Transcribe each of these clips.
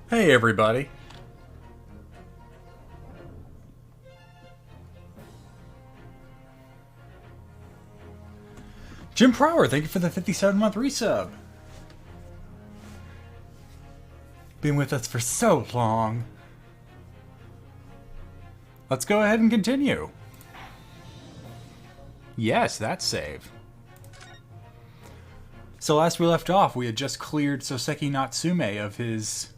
Hey everybody. Jim Prower, thank you for the 57-month resub. Been with us for so long. Let's go ahead and continue. Yes, that save. So last we left off, we had just cleared Soseki Natsume of his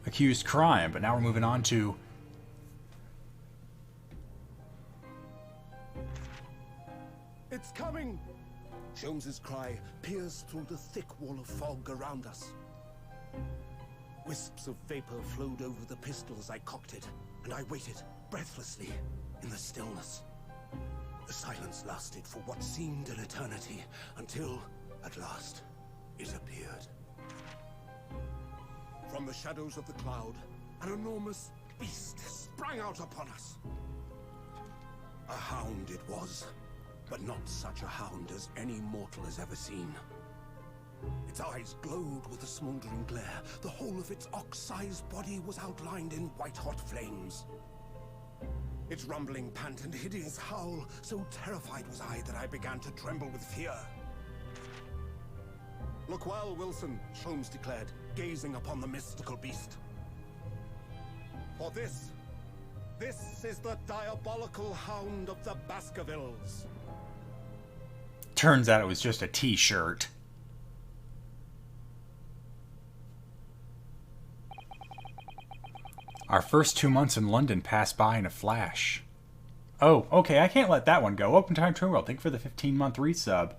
accused crime, but now we're moving on to... It's coming! Sholmes's cry pierced through the thick wall of fog around us. Wisps of vapor flowed over the pistol as I cocked it, and I waited, breathlessly, in the stillness. The silence lasted for what seemed an eternity, until, at last, it appeared. From the shadows of the cloud, an enormous beast sprang out upon us. A hound it was, but not such a hound as any mortal has ever seen. Its eyes glowed with a smoldering glare. The whole of its ox-sized body was outlined in white-hot flames. Its rumbling pant and hideous howl, so terrified was I that I began to tremble with fear. "Look well, Wilson," Sholmes declared, gazing upon the mystical beast. "For this is the diabolical Hound of the Baskervilles." Turns out it was just a t-shirt. Our first 2 months in London passed by in a flash. Oh, okay, I can't let that one go. Open Time Train World, thank you for the 15-month resub.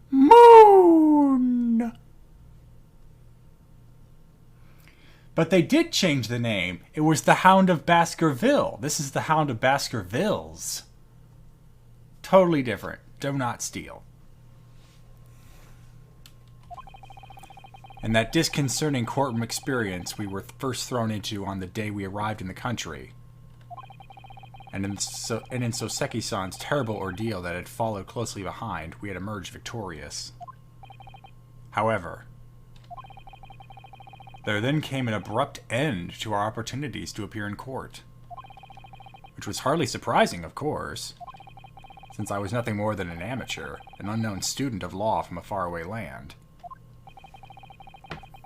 Moon! But they did change the name. It was the Hound of Baskerville. This is the Hound of Baskervilles. Totally different. Do not steal. And that disconcerting courtroom experience we were first thrown into on the day we arrived in the country. And in Soseki-san's terrible ordeal that had followed closely behind, we had emerged victorious. However, there then came an abrupt end to our opportunities to appear in court. Which was hardly surprising, of course, since I was nothing more than an amateur, an unknown student of law from a faraway land.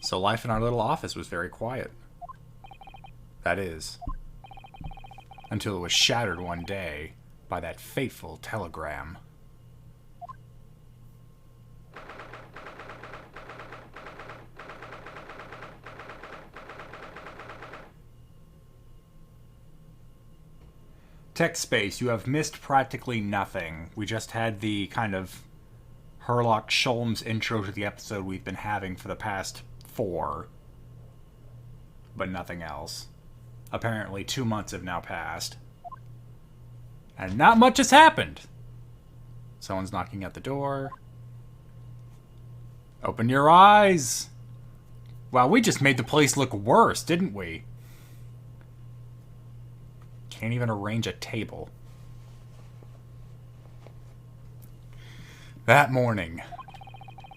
So life in our little office was very quiet. That is, until it was shattered one day by that fateful telegram. Tech Space, you have missed practically nothing. We just had the kind of Herlock Sholmes intro to the episode we've been having for the past 4. But nothing else. Apparently 2 months have now passed. And not much has happened. Someone's knocking at the door. Open your eyes! Wow, we just made the place look worse, didn't we? Can't even arrange a table. That morning,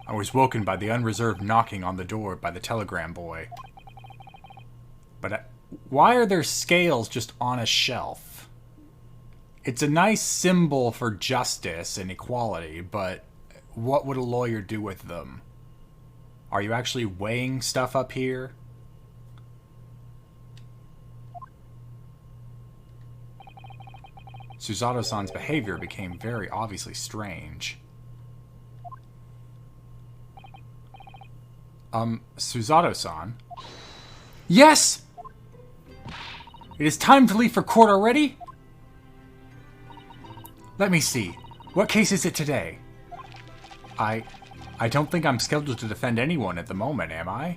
I was woken by the unreserved knocking on the door by the telegram boy. But why are there scales just on a shelf? It's a nice symbol for justice and equality, but what would a lawyer do with them? Are you actually weighing stuff up here? Susato-san's behavior became very obviously strange. Susato-san? Yes! It is time to leave for court already? Let me see. What case is it today? I don't think I'm scheduled to defend anyone at the moment, am I?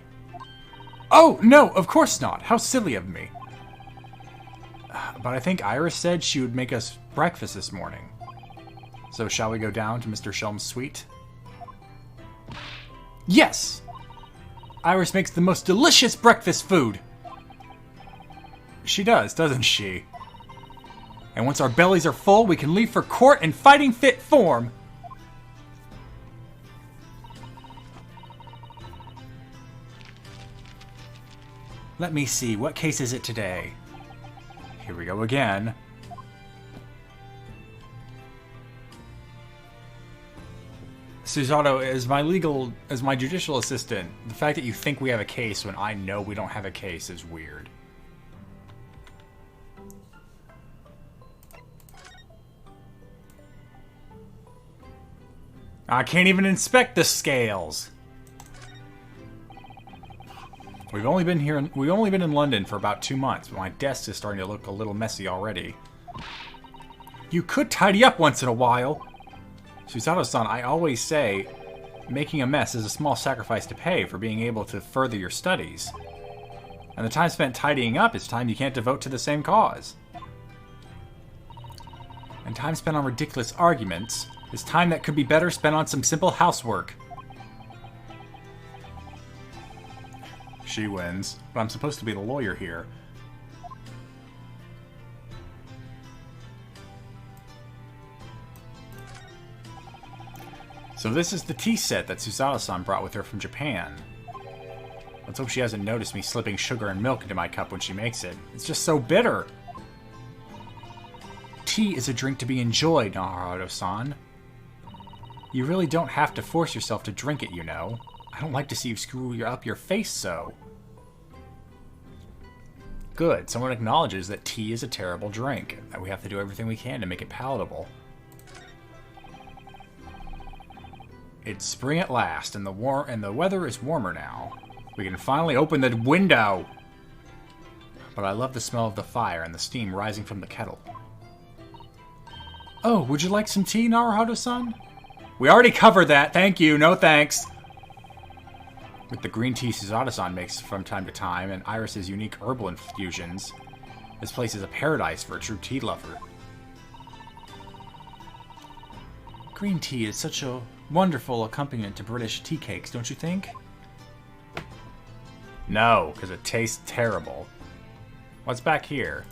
Oh, no, of course not. How silly of me. But I think Iris said she would make us breakfast this morning. So shall we go down to Mr. Sholmes' suite? Yes! Iris makes the most delicious breakfast food. She does, doesn't she? And once our bellies are full, we can leave for court in fighting fit form. Let me see, what case is it today? Here we go again. Susato, as my judicial assistant, the fact that you think we have a case when I know we don't have a case is weird. I can't even inspect the scales. We've only been in London for about 2 months, but my desk is starting to look a little messy already. You could tidy up once in a while. Susato-san, I always say, making a mess is a small sacrifice to pay for being able to further your studies. And the time spent tidying up is time you can't devote to the same cause. And time spent on ridiculous arguments is time that could be better spent on some simple housework. She wins, but I'm supposed to be the lawyer here. So this is the tea set that Susato-san brought with her from Japan. Let's hope she hasn't noticed me slipping sugar and milk into my cup when she makes it. It's just so bitter. Tea is a drink to be enjoyed, Naruto-san. You really don't have to force yourself to drink it, you know. I don't like to see you screw up your face so. Good, someone acknowledges that tea is a terrible drink, that we have to do everything we can to make it palatable. It's spring at last, and the weather is warmer now. We can finally open the window! But I love the smell of the fire and the steam rising from the kettle. Oh, would you like some tea, Naruto-san? We already covered that, thank you, no thanks! With the green tea Susato-san makes from time to time, and Iris's unique herbal infusions, this place is a paradise for a true tea lover. Green tea is such a wonderful accompaniment to British tea cakes, don't you think? No, because it tastes terrible. What's back here?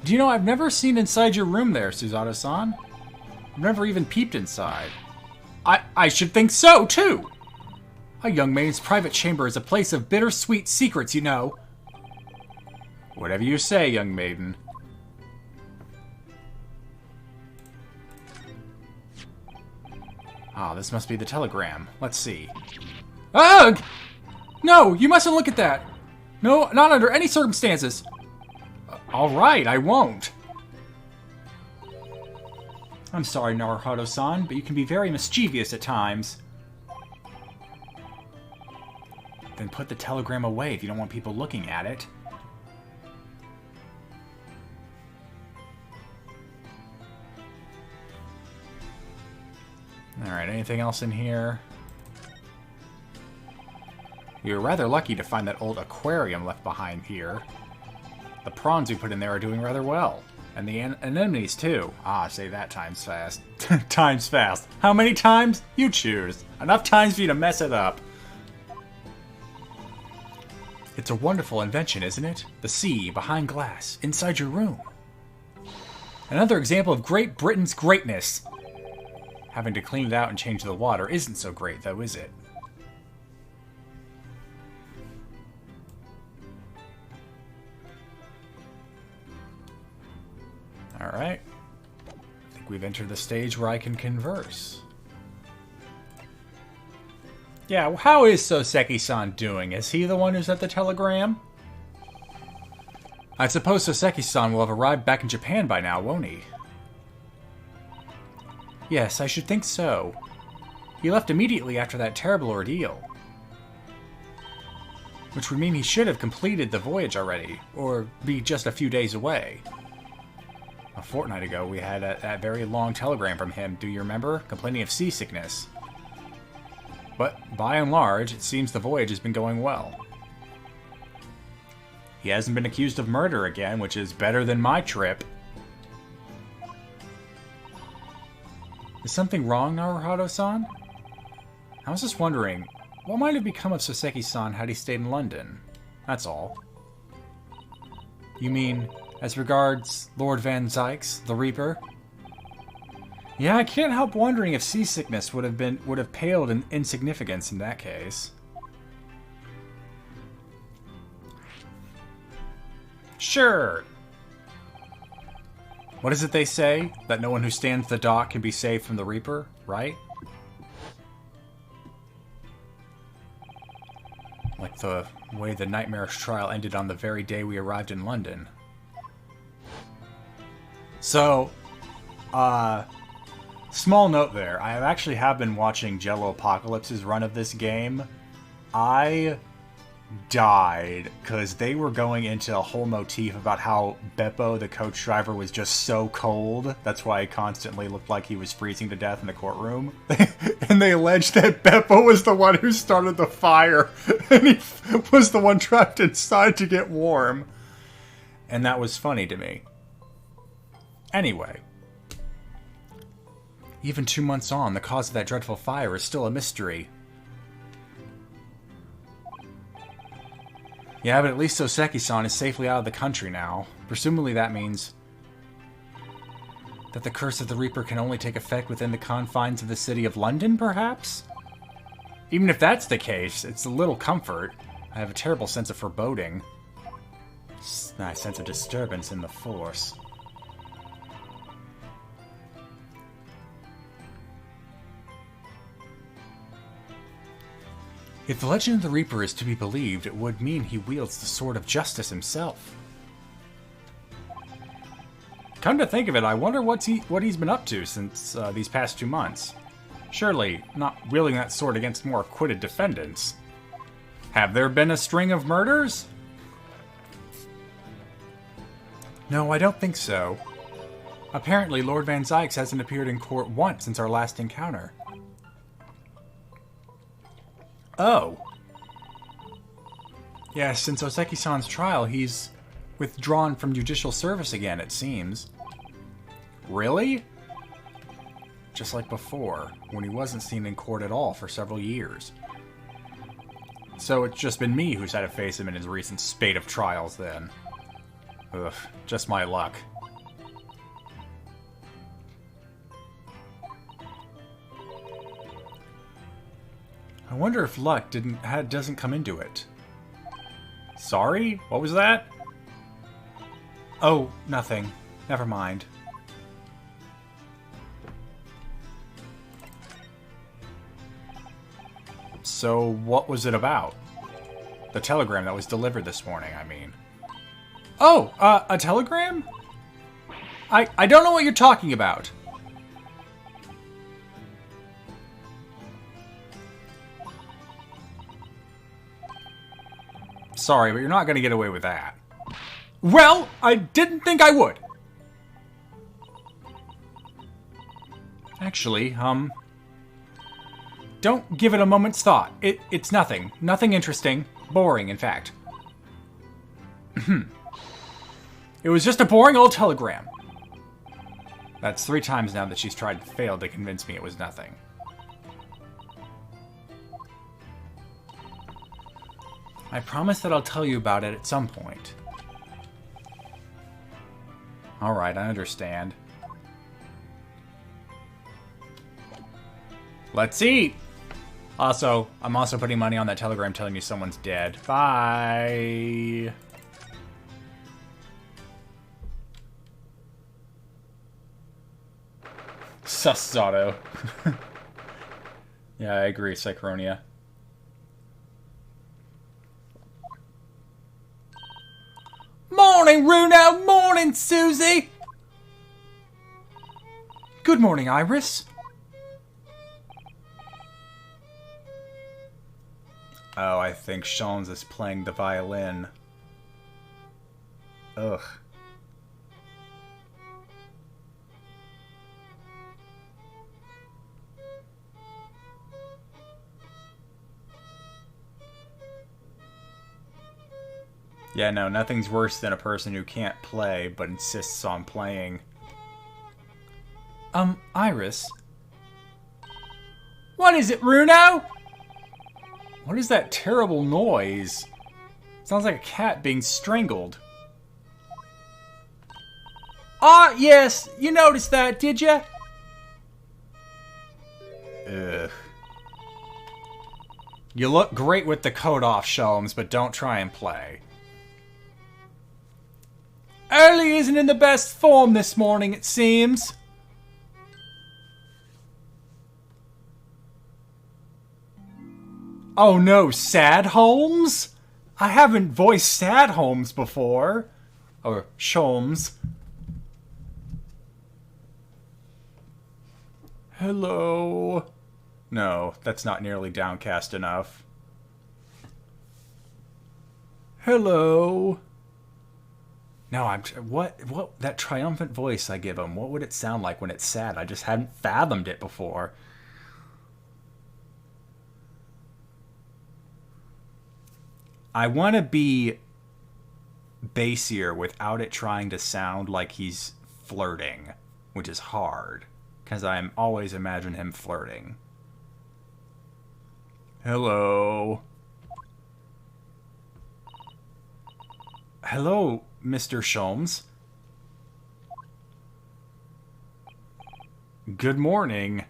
Do you know, I've never seen inside your room there, Susato-san. I've never even peeped inside. I should think so, too! A young maiden's private chamber is a place of bittersweet secrets, you know. Whatever you say, young maiden. Ah, this must be the telegram. Let's see. Ugh! No, you mustn't look at that! No, not under any circumstances! Alright, I won't. I'm sorry, Naruto-san, but you can be very mischievous at times. Then put the telegram away if you don't want people looking at it. Alright, anything else in here? We were rather lucky to find that old aquarium left behind here. The prawns we put in there are doing rather well. And the anemones, too. Ah, say that times fast. Times fast. How many times? You choose. Enough times for you to mess it up. It's a wonderful invention, isn't it? The sea, behind glass, inside your room. Another example of Great Britain's greatness. Having to clean it out and change the water isn't so great, though, is it? Alright. I think we've entered the stage where I can converse. Yeah, how is Soseki-san doing? Is he the one who's at the telegram? I suppose Soseki-san will have arrived back in Japan by now, won't he? Yes, I should think so. He left immediately after that terrible ordeal. Which would mean he should have completed the voyage already, or be just a few days away. A fortnight ago, we had that very long telegram from him, do you remember? Complaining of seasickness. But, by and large, it seems the voyage has been going well. He hasn't been accused of murder again, which is better than my trip. Is something wrong, Naruto-san? I was just wondering, what might have become of Soseki-san had he stayed in London? That's all. You mean, as regards Lord Van Zykes, the Reaper? Yeah, I can't help wondering if seasickness would have paled in insignificance in that case. Sure. What is it they say? That no one who stands the dock can be saved from the Reaper, right? Like the way the nightmarish trial ended on the very day we arrived in London. So, small note there. I actually have been watching Jello Apocalypse's run of this game. I died because they were going into a whole motif about how Beppo, the coach driver, was just so cold. That's why he constantly looked like he was freezing to death in the courtroom. And they alleged that Beppo was the one who started the fire, and he was the one trapped inside to get warm. And that was funny to me. Anyway, even 2 months on, the cause of that dreadful fire is still a mystery. Yeah, but at least Soseki-san is safely out of the country now. Presumably that means that the curse of the Reaper can only take effect within the confines of the city of London, perhaps? Even if that's the case, it's a little comfort. I have a terrible sense of foreboding. I sense a disturbance in the force. If the legend of the Reaper is to be believed, it would mean he wields the sword of justice himself. Come to think of it, I wonder what he's been up to since these past 2 months. Surely not wielding that sword against more acquitted defendants. Have there been a string of murders? No, I don't think so. Apparently, Lord Van Zykes hasn't appeared in court once since our last encounter. Oh. Yeah, since Oseki-san's trial, he's withdrawn from judicial service again, it seems. Really? Just like before, when he wasn't seen in court at all for several years. So it's just been me who's had to face him in his recent spate of trials then. Ugh, just my luck. I wonder if luck doesn't come into it. Sorry? What was that? Oh, nothing. Never mind. So, what was it about? The telegram that was delivered this morning, I mean. Oh, a telegram? I don't know what you're talking about. Sorry, but you're not going to get away with that. Well, I didn't think I would. Actually, don't give it a moment's thought. It's nothing. Nothing interesting. Boring, in fact. It was just a boring old telegram. That's 3 times now that she's tried and failed to convince me it was nothing. I promise that I'll tell you about it at some point. Alright, I understand. Let's eat! Also, I'm also putting money on that telegram telling you someone's dead. Bye! Susato. Yeah, I agree, Psychronia. Morning, Runo! Morning, Susie! Good morning, Iris. Oh, I think Sholmes is playing the violin. Ugh. Yeah, no, nothing's worse than a person who can't play, but insists on playing. Iris? What is it, Runo? What is that terrible noise? Sounds like a cat being strangled. Ah, yes, you noticed that, did ya? Ugh. You look great with the coat off, Sholmes, but don't try and play. Early isn't in the best form this morning, it seems. Oh no, Sad Holmes? I haven't voiced Sad Holmes before. Or Sholmes. Hello. No, that's not nearly downcast enough. Hello. No, what that triumphant voice I give him, what would it sound like when it's sad? I just hadn't fathomed it before. I want to be bassier without it trying to sound like he's flirting, which is hard, because I'm always imagine him flirting. Hello. Hello, Mr. Sholmes. Good morning.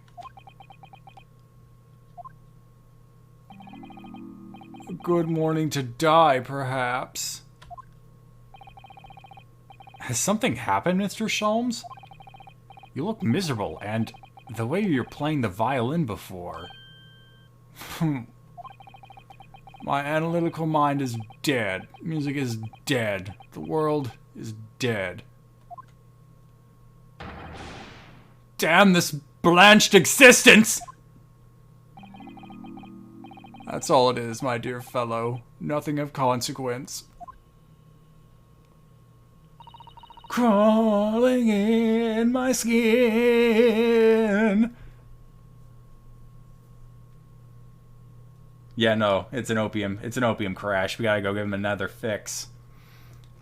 Good morning to die, perhaps. Has something happened, Mr. Sholmes? You look miserable, and the way you're playing the violin before. My analytical mind is dead. Music is dead. The world is dead. Damn this blanched existence! That's all it is, my dear fellow. Nothing of consequence. Crawling in my skin. Yeah, no, it's an opium crash. We gotta go give him another fix.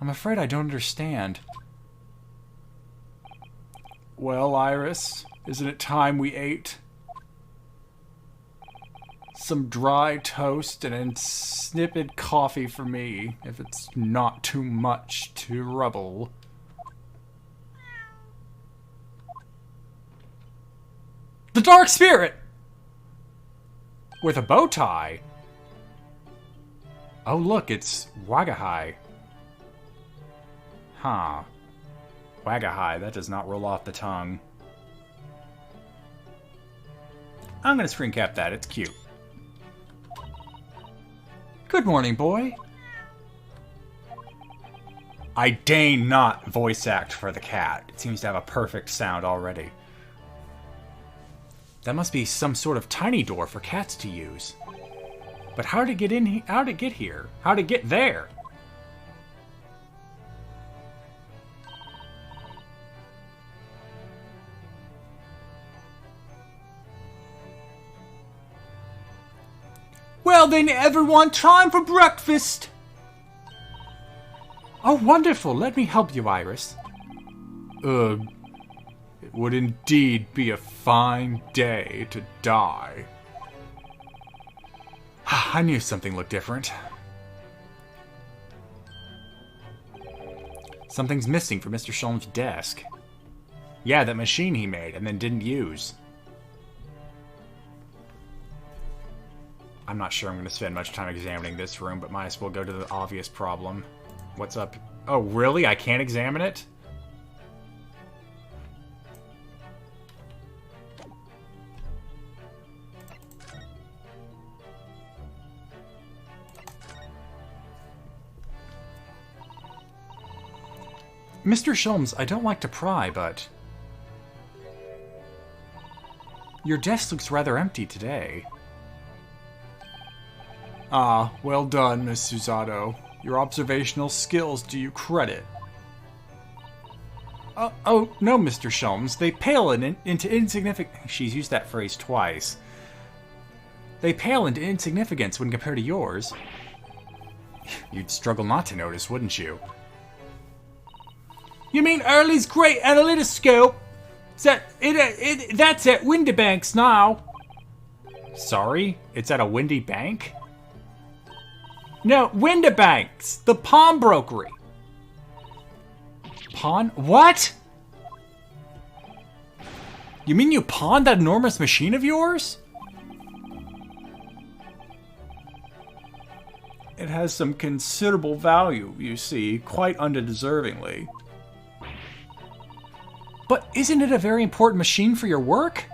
I'm afraid I don't understand. Well, Iris, isn't it time we ate? Some dry toast and insipid coffee for me, if it's not too much trouble. The Dark Spirit! With a bow tie. Oh, look, it's Wagahai. Huh. Wagahai, that does not roll off the tongue. I'm gonna screen cap that, it's cute. Good morning, boy. I deign not voice act for the cat. It seems to have a perfect sound already. That must be some sort of tiny door for cats to use. But how to get in? How to get here? How to get there? Well then, everyone, time for breakfast! Oh, wonderful. Let me help you, Iris. Ugh. It would indeed be a fine day to die. I knew something looked different. Something's missing from Mr. Sholmes' desk. Yeah, that machine he made and then didn't use. I'm not sure I'm going to spend much time examining this room, but might as well go to the obvious problem. What's up? Oh, really? I can't examine it? Mr. Sholmes, I don't like to pry, but... your desk looks rather empty today. Ah, well done, Miss Susato. Your observational skills do you credit. Oh, no, Mr. Sholmes. They pale into insignificance. She's used that phrase twice. They pale into insignificance when compared to yours. You'd struggle not to notice, wouldn't you? You mean Early's great analytoscope? That's at Windybank's now. Sorry? It's at a windy bank? No, Windybank's, the pawnbrokery. Pawn? What? You mean you pawned that enormous machine of yours? It has some considerable value, you see, quite undeservingly. But isn't it a very important machine for your work?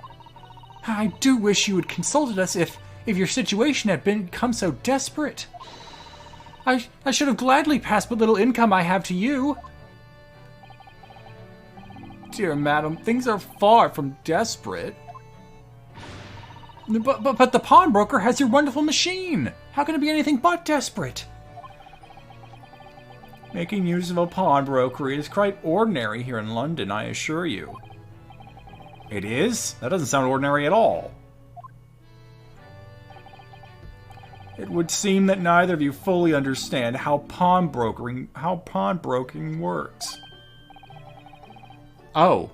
I do wish you had consulted us if your situation had become so desperate. I should have gladly passed what little income I have to you. Dear madam, things are far from desperate. But the pawnbroker has your wonderful machine. How can it be anything but desperate? Making use of a pawnbroker is quite ordinary here in London, I assure you. It is? That doesn't sound ordinary at all. It would seem that neither of you fully understand how pawnbroking works. Oh,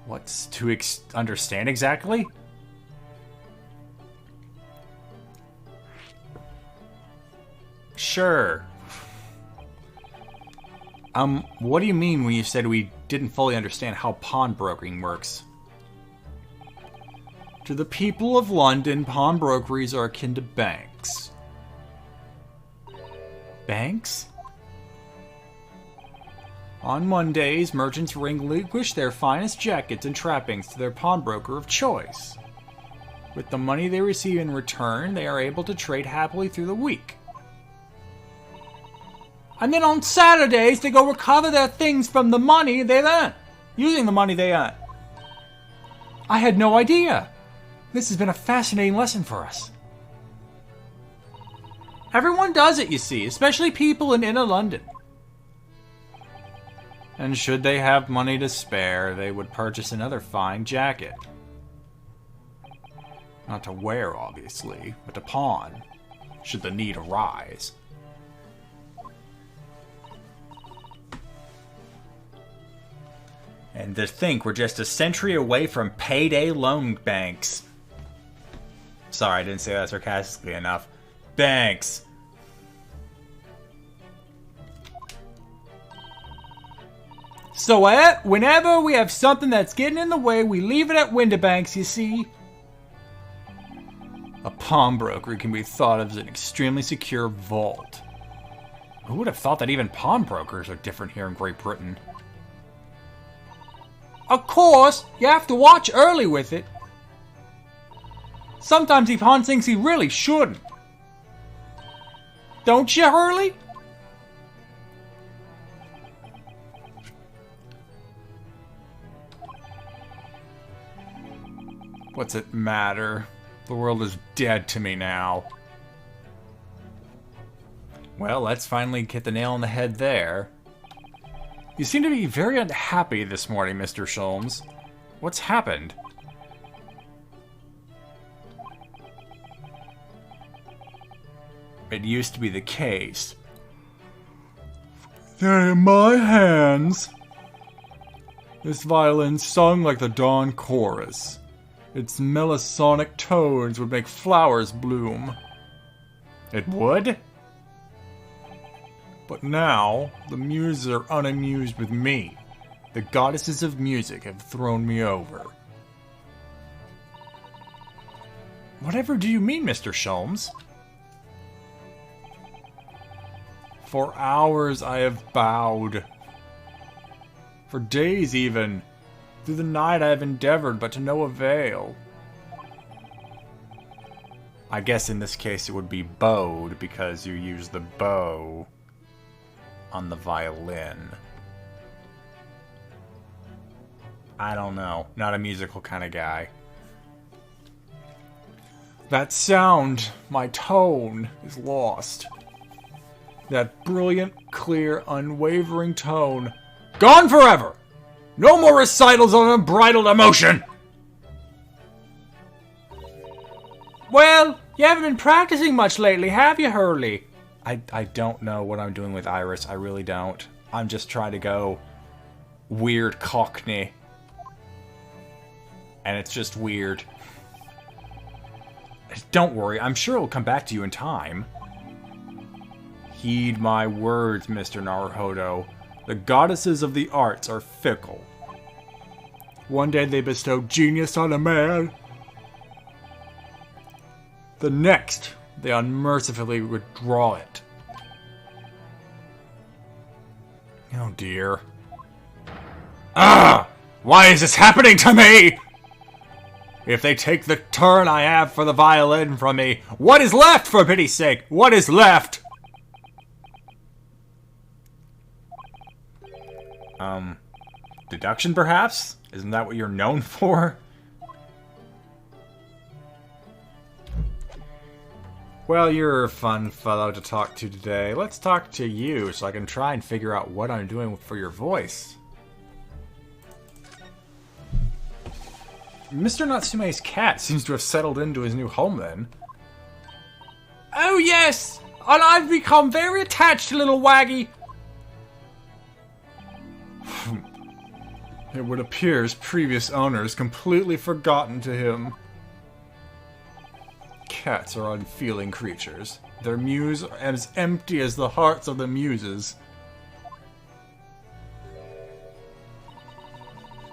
what's to understand exactly? Sure. What do you mean when you said we didn't fully understand how pawnbroking works? To the people of London, pawnbrokeries are akin to banks. Banks? On Mondays, merchants relinquish their finest jackets and trappings to their pawnbroker of choice. With the money they receive in return, they are able to trade happily through the week. And then on Saturdays, they go recover their things from the money they earn, using the money they earn. I had no idea. This has been a fascinating lesson for us. Everyone does it, you see, especially people in inner London. And should they have money to spare, they would purchase another fine jacket. Not to wear, obviously, but to pawn, should the need arise. And to think we're just a century away from payday loan banks. Sorry, I didn't say that sarcastically enough. Banks. So whenever we have something that's getting in the way, we leave it at Windibanks, you see. A pawnbroker can be thought of as an extremely secure vault. Who would have thought that even pawnbrokers are different here in Great Britain? Of course, you have to watch early with it. Sometimes he pawns things he really shouldn't. Don't you, Hurley? What's it matter? The world is dead to me now. Well, let's finally get the nail on the head there. You seem to be very unhappy this morning, Mr. Sholmes. What's happened? It used to be the case that in my hands, this violin sung like the dawn chorus. Its melisonic tones would make flowers bloom. It would? But now, the muses are unamused with me. The goddesses of music have thrown me over. Whatever do you mean, Mr. Sholmes? For hours I have bowed. For days even. Through the night I have endeavored, but to no avail. I guess in this case it would be bowed, because you use the bow on the violin. I don't know. Not a musical kind of guy. That sound, my tone, is lost. That brilliant, clear, unwavering tone, gone forever! No more recitals of unbridled emotion! Well, you haven't been practicing much lately, have you, Hurley? I don't know what I'm doing with Iris. I really don't. I'm just trying to go weird Cockney. And it's just weird. Don't worry, I'm sure it'll come back to you in time. Heed my words, Mr. Naruhodo. The goddesses of the arts are fickle. One day they bestow genius on a man. The next, they unmercifully withdraw it. Oh dear. Ah! Why is this happening to me? If they take the turn I have for the violin from me, what is left, for pity's sake? What is left? Deduction, perhaps? Isn't that what you're known for? Well, you're a fun fellow to talk to today. Let's talk to you so I can try and figure out what I'm doing for your voice. Mr. Natsume's cat seems to have settled into his new home then. Oh yes! And I've become very attached to little Waggy. It would appear his previous owners completely forgotten to him. Cats are unfeeling creatures. Their mews are as empty as the hearts of the muses.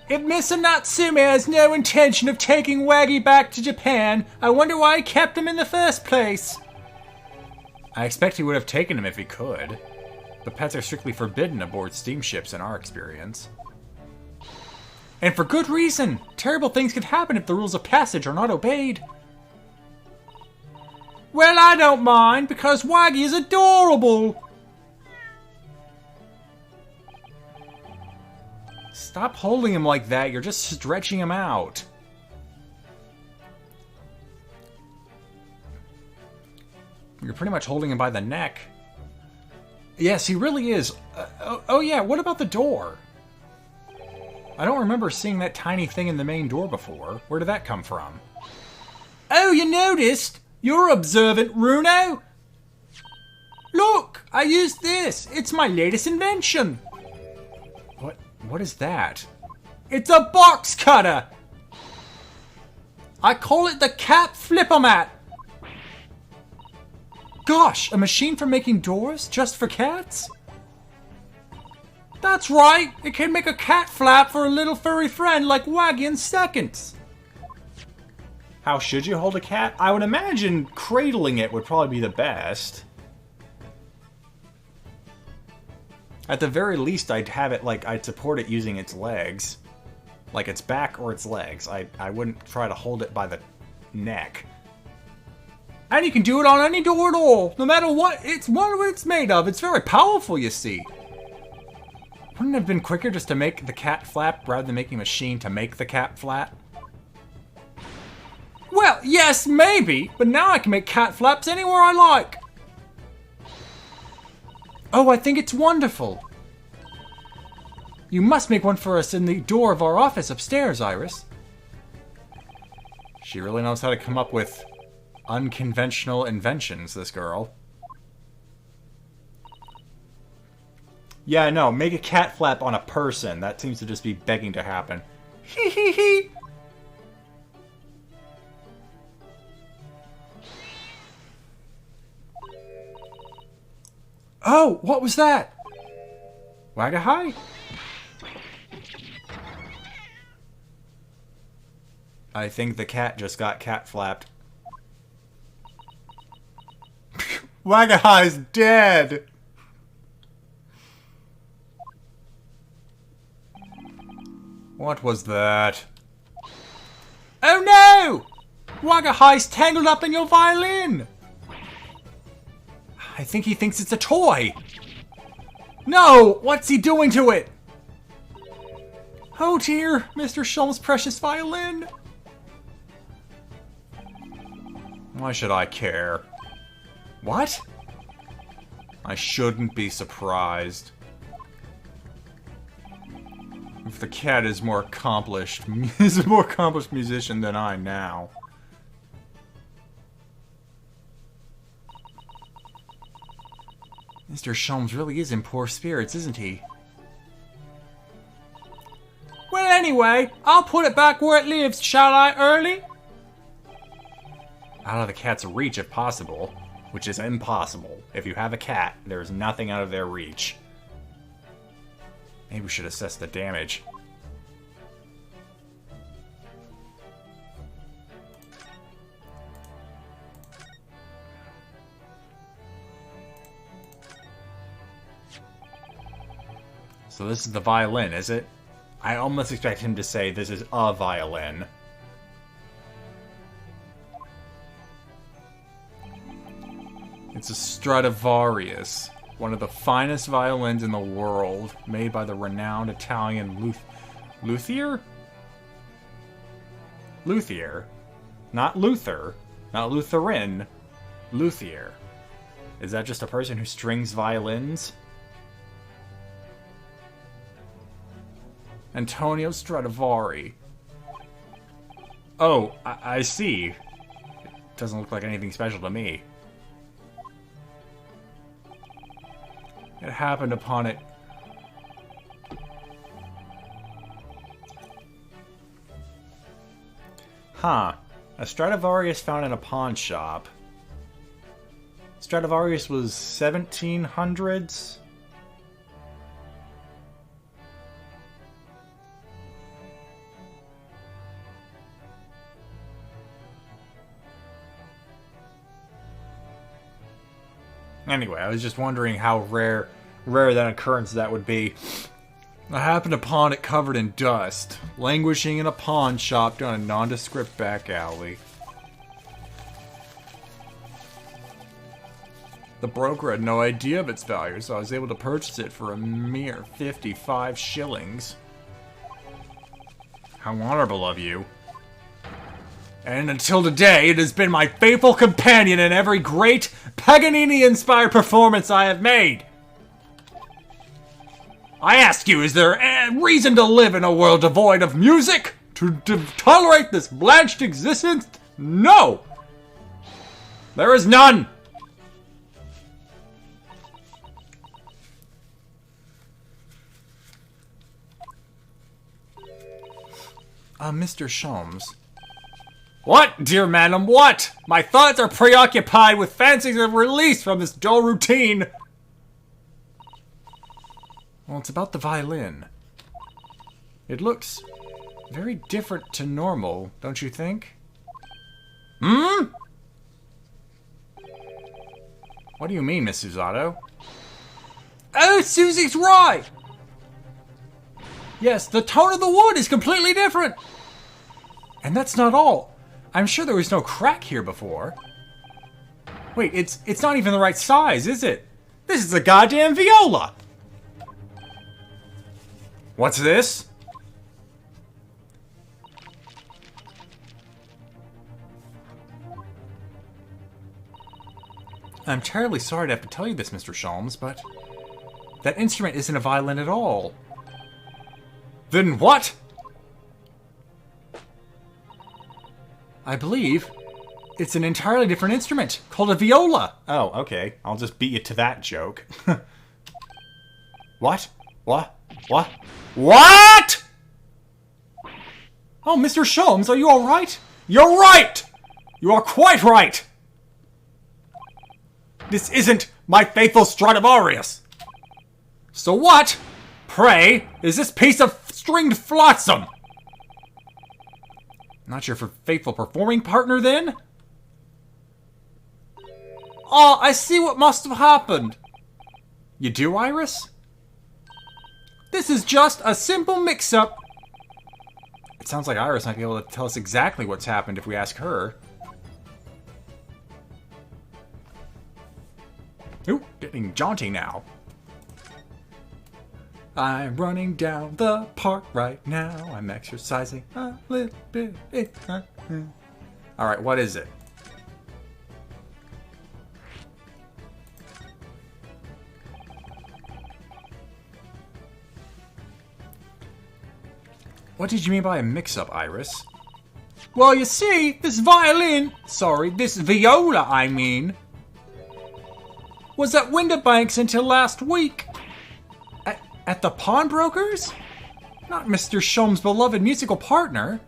If Mr. Natsume has no intention of taking Waggy back to Japan, I wonder why he kept him in the first place. I expect he would have taken him if he could. But pets are strictly forbidden aboard steamships in our experience. And for good reason! Terrible things could happen if the rules of passage are not obeyed. Well, I don't mind, because Waggy is adorable! Stop holding him like that, you're just stretching him out. You're pretty much holding him by the neck. Yes, he really is. Oh yeah, what about the door? I don't remember seeing that tiny thing in the main door before. Where did that come from? Oh, you noticed? You're observant, Runo. Look, I used this. It's my latest invention. What is that? It's a box cutter. I call it the Cat Flippomat. Gosh, a machine for making doors just for cats? That's right, it can make a cat flap for a little furry friend like Waggy in seconds. How should you hold a cat? I would imagine cradling it would probably be the best. At the very least, I'd have it like, I'd support it using its legs. Like its back or its legs. I wouldn't try to hold it by the neck. And you can do it on any door at all, no matter what it's made of. It's very powerful, you see. Wouldn't it have been quicker just to make the cat flap rather than making a machine to make the cat flap? Well, yes, maybe, but now I can make cat flaps anywhere I like. Oh, I think it's wonderful. You must make one for us in the door of our office upstairs, Iris. She really knows how to come up with unconventional inventions, this girl. Yeah, no, make a cat flap on a person. That seems to just be begging to happen. Hee hee hee! Oh, what was that? Wagahai? I think the cat just got cat flapped. Wagahai's dead! What was that? Oh no! Wagahai's tangled up in your violin! I think he thinks it's a toy. No! What's he doing to it? Oh dear, Mr. Sholmes' precious violin. Why should I care? What? I shouldn't be surprised. If the cat is more accomplished, is a more accomplished musician than I now. Mr. Sholmes really is in poor spirits, isn't he? Well, anyway, I'll put it back where it lives, shall I, Early? Out of the cat's reach, if possible. Which is impossible. If you have a cat, there's nothing out of their reach. Maybe we should assess the damage. So this is the violin, is it? I almost expect him to say this is a violin. It's a Stradivarius, one of the finest violins in the world, made by the renowned Italian luthier? Luthier. Not Luther. Not Lutheran. Luthier. Is that just a person who strings violins? Antonio Stradivari. Oh, I see. It doesn't look like anything special to me. It happened upon it. Huh. A Stradivarius found in a pawn shop. Stradivarius was 1700s? Anyway, I was just wondering how rare that occurrence that would be. I happened upon it covered in dust, languishing in a pawn shop down a nondescript back alley. The broker had no idea of its value, so I was able to purchase it for a mere 55 shillings. How honorable of you. And until today, it has been my faithful companion in every great Paganini-inspired performance I have made. I ask you, is there a reason to live in a world devoid of music? To tolerate this blanched existence? No! There is none! Mr. Sholmes. What, dear madam, what? My thoughts are preoccupied with fancies of release from this dull routine. Well, it's about the violin. It looks very different to normal, don't you think? Hmm? What do you mean, Miss Susato? Oh, Susie's right! Yes, the tone of the wood is completely different! And that's not all. I'm sure there was no crack here before. Wait, it's not even the right size, is it? This is a goddamn viola! What's this? I'm terribly sorry to have to tell you this, Mr. Sholmes, but that instrument isn't a violin at all. Then what? I believe it's an entirely different instrument called a viola. Oh, okay. I'll just beat you to that joke. What? What? What? What? Oh, Mr. Sholmes, are you all right? You're right! You are quite right! This isn't my faithful Stradivarius. So what, pray, is this piece of stringed flotsam? Not your faithful performing partner, then? Oh, I see what must have happened. You do, Iris? This is just a simple mix-up. It sounds like Iris might be able to tell us exactly what's happened if we ask her. Ooh, getting jaunty now. I'm running down the park right now. I'm exercising a little bit. Alright, what is it? What did you mean by a mix-up, Iris? Well, you see, this viola, I mean, was at Windibank's until last week. At the pawnbroker's? Not Mr. Sholmes' beloved musical partner.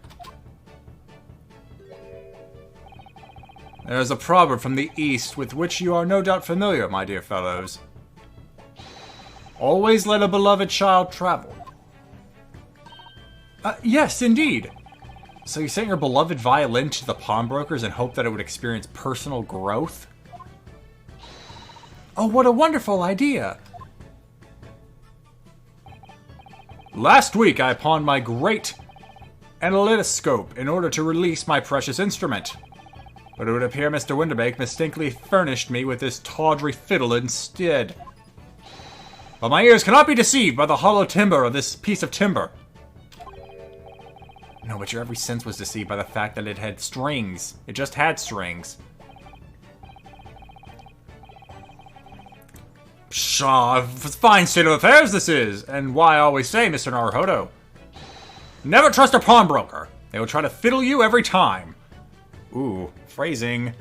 There's a proverb from the East with which you are no doubt familiar, my dear fellows. Always let a beloved child travel. Yes, indeed. So you sent your beloved violin to the pawnbrokers and hoped that it would experience personal growth? Oh, what a wonderful idea! Last week I pawned my great analytoscope in order to release my precious instrument. But it would appear Mr. Winterbank mistakenly furnished me with this tawdry fiddle instead. But my ears cannot be deceived by the hollow timbre of this piece of timber. No, but your every sense was deceived by the fact that it had strings. It just had strings. Pshaw, a fine state of affairs this is, and why I always say, Mr. Naruhodo, never trust a pawnbroker. They will try to fiddle you every time. Ooh, phrasing.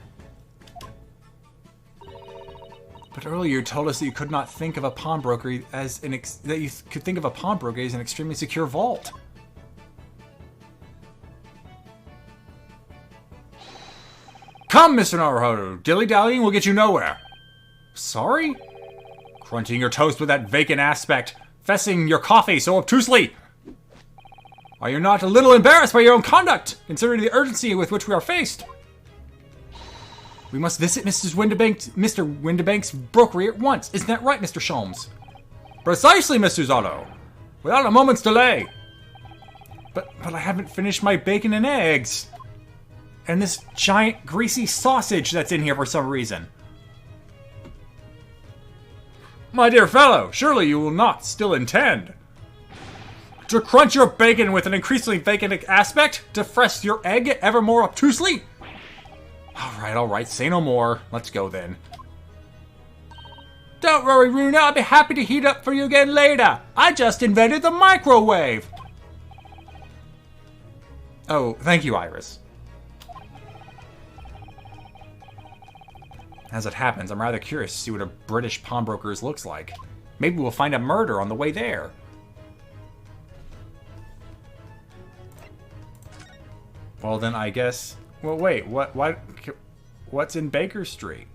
But earlier you told us that you could not think of a pawnbroker as an extremely secure vault. Come, Mr. Naruhodo, dilly-dallying will get you nowhere. Sorry? Crunching your toast with that vacant aspect, fessing your coffee so obtusely. Are you not a little embarrassed by your own conduct, considering the urgency with which we are faced? We must visit Mr. Winterbank's brokery at once. Isn't that right, Mr. Sholmes? Precisely, Mr. Zotto. Without a moment's delay. But I haven't finished my bacon and eggs. And this giant greasy sausage that's in here for some reason. My dear fellow, surely you will not still intend to crunch your bacon with an increasingly vacant aspect? To fresh your egg ever more obtusely? Alright, say no more. Let's go then. Don't worry, Runa, I'll be happy to heat up for you again later. I just invented the microwave. Oh, thank you, Iris. As it happens, I'm rather curious to see what a British pawnbroker's looks like. Maybe we'll find a murder on the way there. Well, then I guess... Well, wait, what's in Baker Street?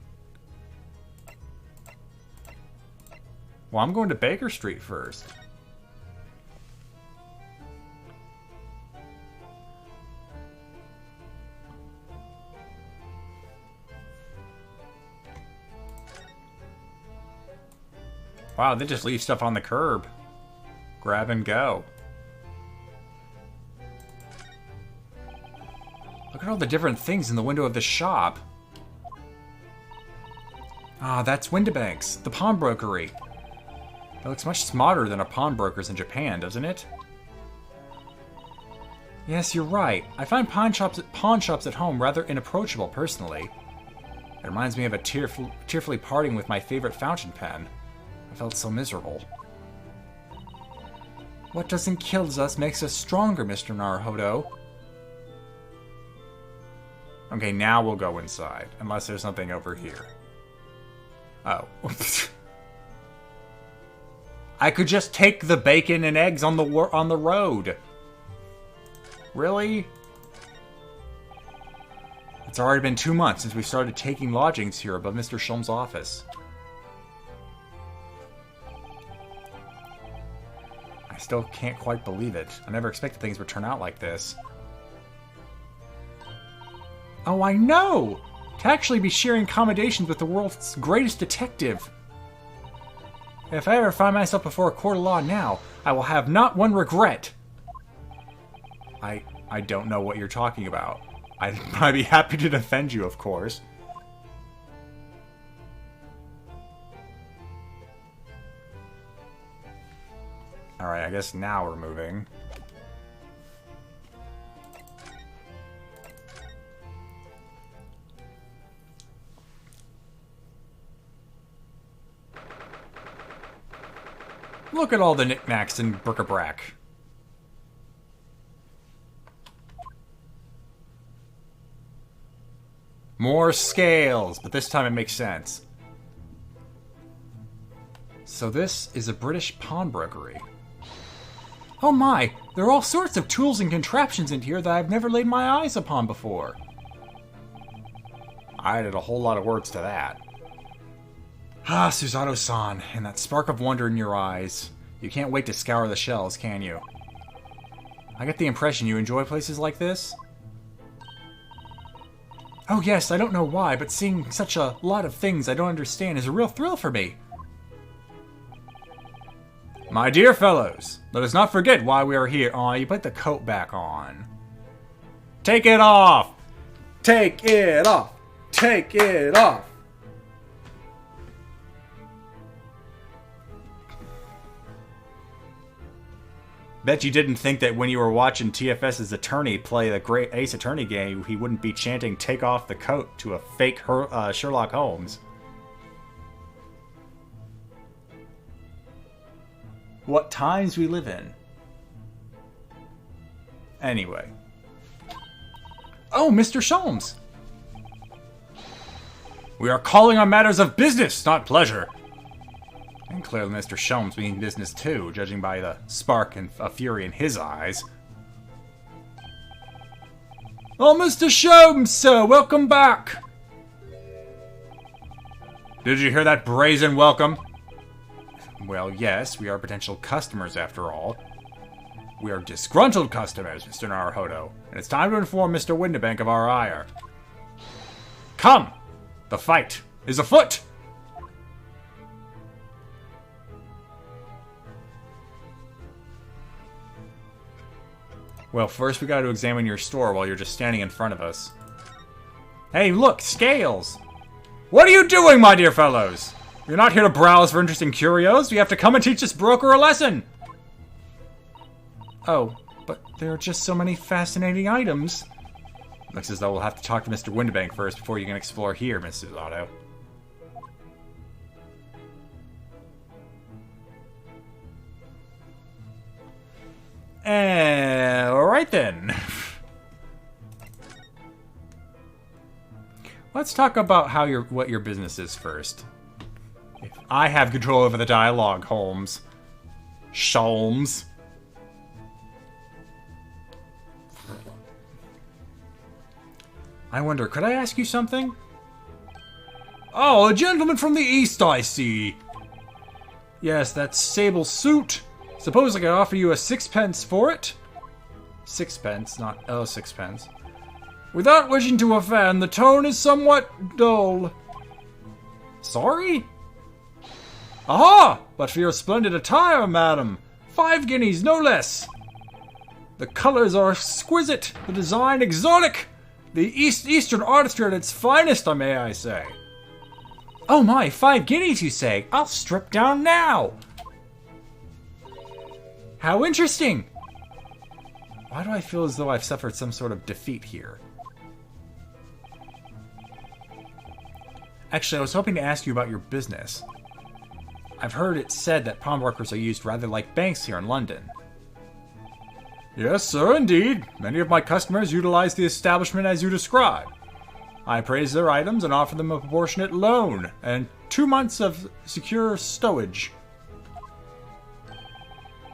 Well, I'm going to Baker Street first. Wow, they just leave stuff on the curb. Grab and go. Look at all the different things in the window of the shop. Ah, that's Winterbank's, the pawnbrokery. It looks much smarter than a pawnbroker's in Japan, doesn't it? Yes, you're right. I find pawn shops at home rather inapproachable, personally. It reminds me of a tearfully parting with my favorite fountain pen. I felt so miserable. What doesn't kill us makes us stronger, Mr. Naruhodo. Okay, now we'll go inside, unless there's something over here. Oh. I could just take the bacon and eggs on the road. Really? It's already been 2 months since we started taking lodgings here above Mr. Sholmes' office. I still can't quite believe it. I never expected things would turn out like this. Oh, I know! To actually be sharing accommodations with the world's greatest detective. If I ever find myself before a court of law now, I will have not one regret. I don't know what you're talking about. I'd be happy to defend you, of course. Alright, I guess now we're moving. Look at all the knickknacks and bric-a-brac. More scales, but this time it makes sense. So this is a British pawnbrokery. Oh my, there are all sorts of tools and contraptions in here that I've never laid my eyes upon before. I added a whole lot of words to that. Ah, Susato-san, and that spark of wonder in your eyes. You can't wait to scour the shelves, can you? I get the impression you enjoy places like this? Oh yes, I don't know why, but seeing such a lot of things I don't understand is a real thrill for me. My dear fellows, let us not forget why we are here. Aw, you put the coat back on. Take it off! Take it off! Take it off! Bet you didn't think that when you were watching TFS's attorney play the great Ace Attorney game, he wouldn't be chanting, "Take off the coat" to a fake Sherlock Holmes. What times we live in. Anyway. Oh, Mr. Sholmes! We are calling on matters of business, not pleasure. And clearly Mr. Sholmes means business too, judging by the spark and fury in his eyes. Oh, Mr. Sholmes, sir, welcome back! Did you hear that brazen welcome? Well, yes, we are potential customers after all. We are disgruntled customers, Mr. Naruhodo, and it's time to inform Mr. Windibank of our ire. Come! The fight is afoot! Well, first we gotta examine your store while you're just standing in front of us. Hey, look! Scales! What are you doing, my dear fellows? You're not here to browse for interesting curios. You have to come and teach this broker a lesson. Oh, but there are just so many fascinating items. Looks as though we'll have to talk to Mr. Windibank first before you can explore here, Mrs. Otto. Alright then. Let's talk about what your business is first. If I have control over the dialogue, Holmes. Sholmes. I wonder, could I ask you something? Oh, a gentleman from the East, I see. Yes, that sable suit. Suppose I could offer you a 6p for it? 6p, not sixpence. Without wishing to offend, the tone is somewhat dull. Sorry? Aha! But for your splendid attire, madam. 5 guineas, no less. The colors are exquisite, the design exotic. The Eastern artistry at its finest, may I say. Oh my, 5 guineas, you say? I'll strip down now. How interesting. Why do I feel as though I've suffered some sort of defeat here? Actually, I was hoping to ask you about your business. I've heard it said that pawnbrokers are used rather like banks here in London. Yes, sir, indeed. Many of my customers utilize the establishment as you describe. I appraise their items and offer them a proportionate loan and 2 months of secure stowage.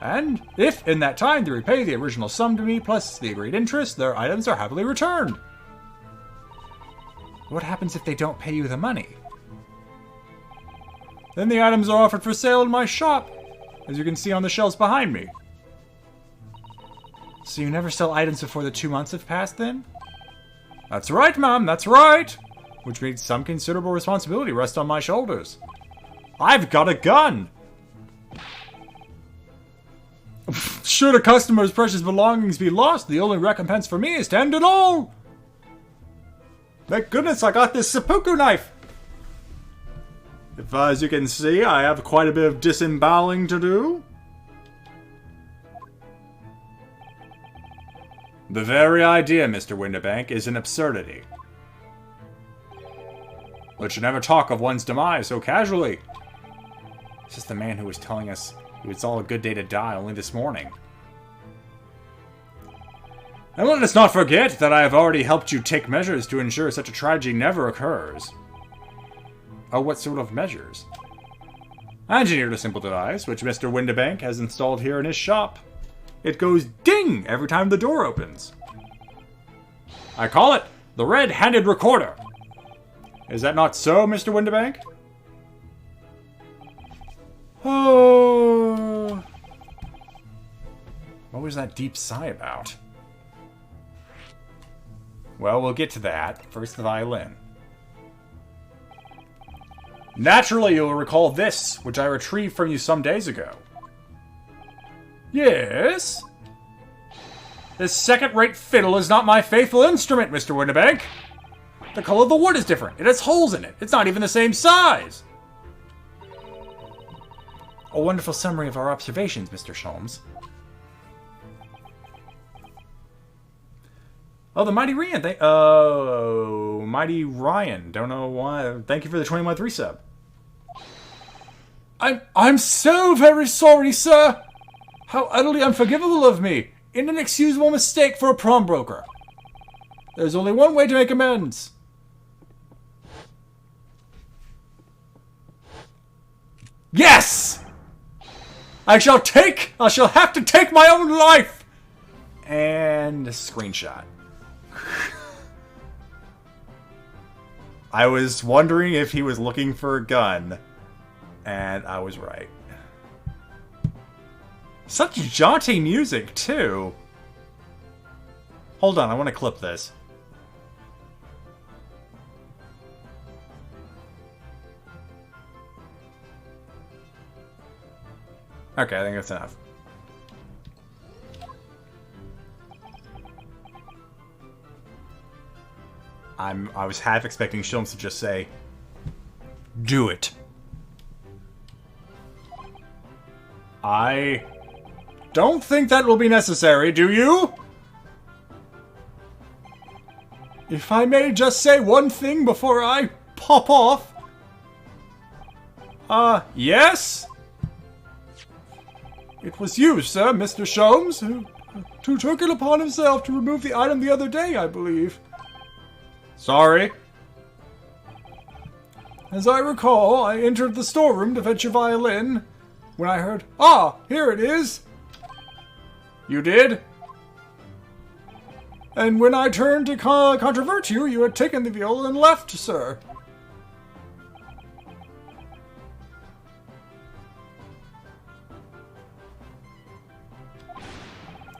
And if, in that time, they repay the original sum to me plus the agreed interest, their items are happily returned. What happens if they don't pay you the money? Then the items are offered for sale in my shop, as you can see on the shelves behind me. So you never sell items before the 2 months have passed, then? That's right, ma'am, that's right! Which means some considerable responsibility rests on my shoulders. I've got a gun! Should a customer's precious belongings be lost, the only recompense for me is to end it all! Thank goodness I got this seppuku knife! If, as you can see, I have quite a bit of disemboweling to do. The very idea, Mr. Windibank, is an absurdity. But should never talk of one's demise so casually. This is the man who was telling us it was all a good day to die only this morning. And let us not forget that I have already helped you take measures to ensure such a tragedy never occurs. Oh, what sort of measures? I engineered a simple device, which Mr. Windibank has installed here in his shop. It goes ding every time the door opens. I call it the red-handed recorder. Is that not so, Mr. Windibank? Oh. What was that deep sigh about? Well, we'll get to that. First, the violin. Naturally, you'll recall this, which I retrieved from you some days ago. Yes? This second-rate fiddle is not my faithful instrument, Mr. Windibank. The color of the wood is different. It has holes in it. It's not even the same size. A wonderful summary of our observations, Mr. Sholmes. Oh, the Mighty Ryan. Mighty Ryan. Don't know why. Thank you for the 21 resub. I'm so very sorry, sir. How utterly unforgivable of me. An inexcusable mistake for a pawnbroker. There's only one way to make amends. Yes! I shall have to take my own life! And a screenshot. I was wondering if he was looking for a gun. And I was right. Such jaunty music, too. Hold on, I want to clip this. Okay, I think that's enough. I was half expecting Sholmes to just say, "Do it." I don't think that will be necessary, do you? If I may just say one thing before I pop off. Yes? It was you, sir, Mr. Sholmes, who took it upon himself to remove the item the other day, I believe. Sorry. As I recall, I entered the storeroom to fetch your violin when I heard, "Ah, here it is." You did? And when I turned to controvert you, you had taken the viola and left, sir.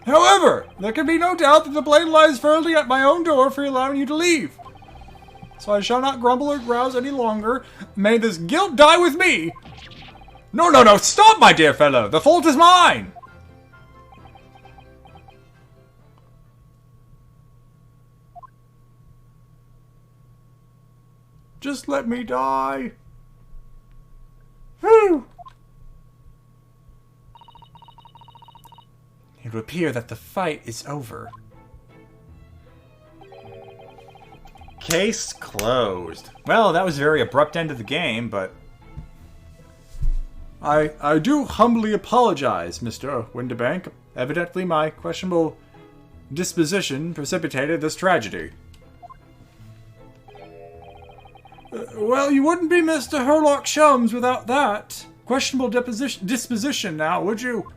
However, there can be no doubt that the blame lies firmly at my own door for allowing you to leave. So I shall not grumble or grouse any longer. May this guilt die with me. No, no, no, stop, my dear fellow. The fault is mine. Just let me die. Whew. It would appear that the fight is over. Case closed. Well, that was a very abrupt end to the game, but... I do humbly apologize, Mr. Windibank. Evidently my questionable disposition precipitated this tragedy. Well, you wouldn't be Mr. Herlock Sholmes without that questionable disposition now, would you?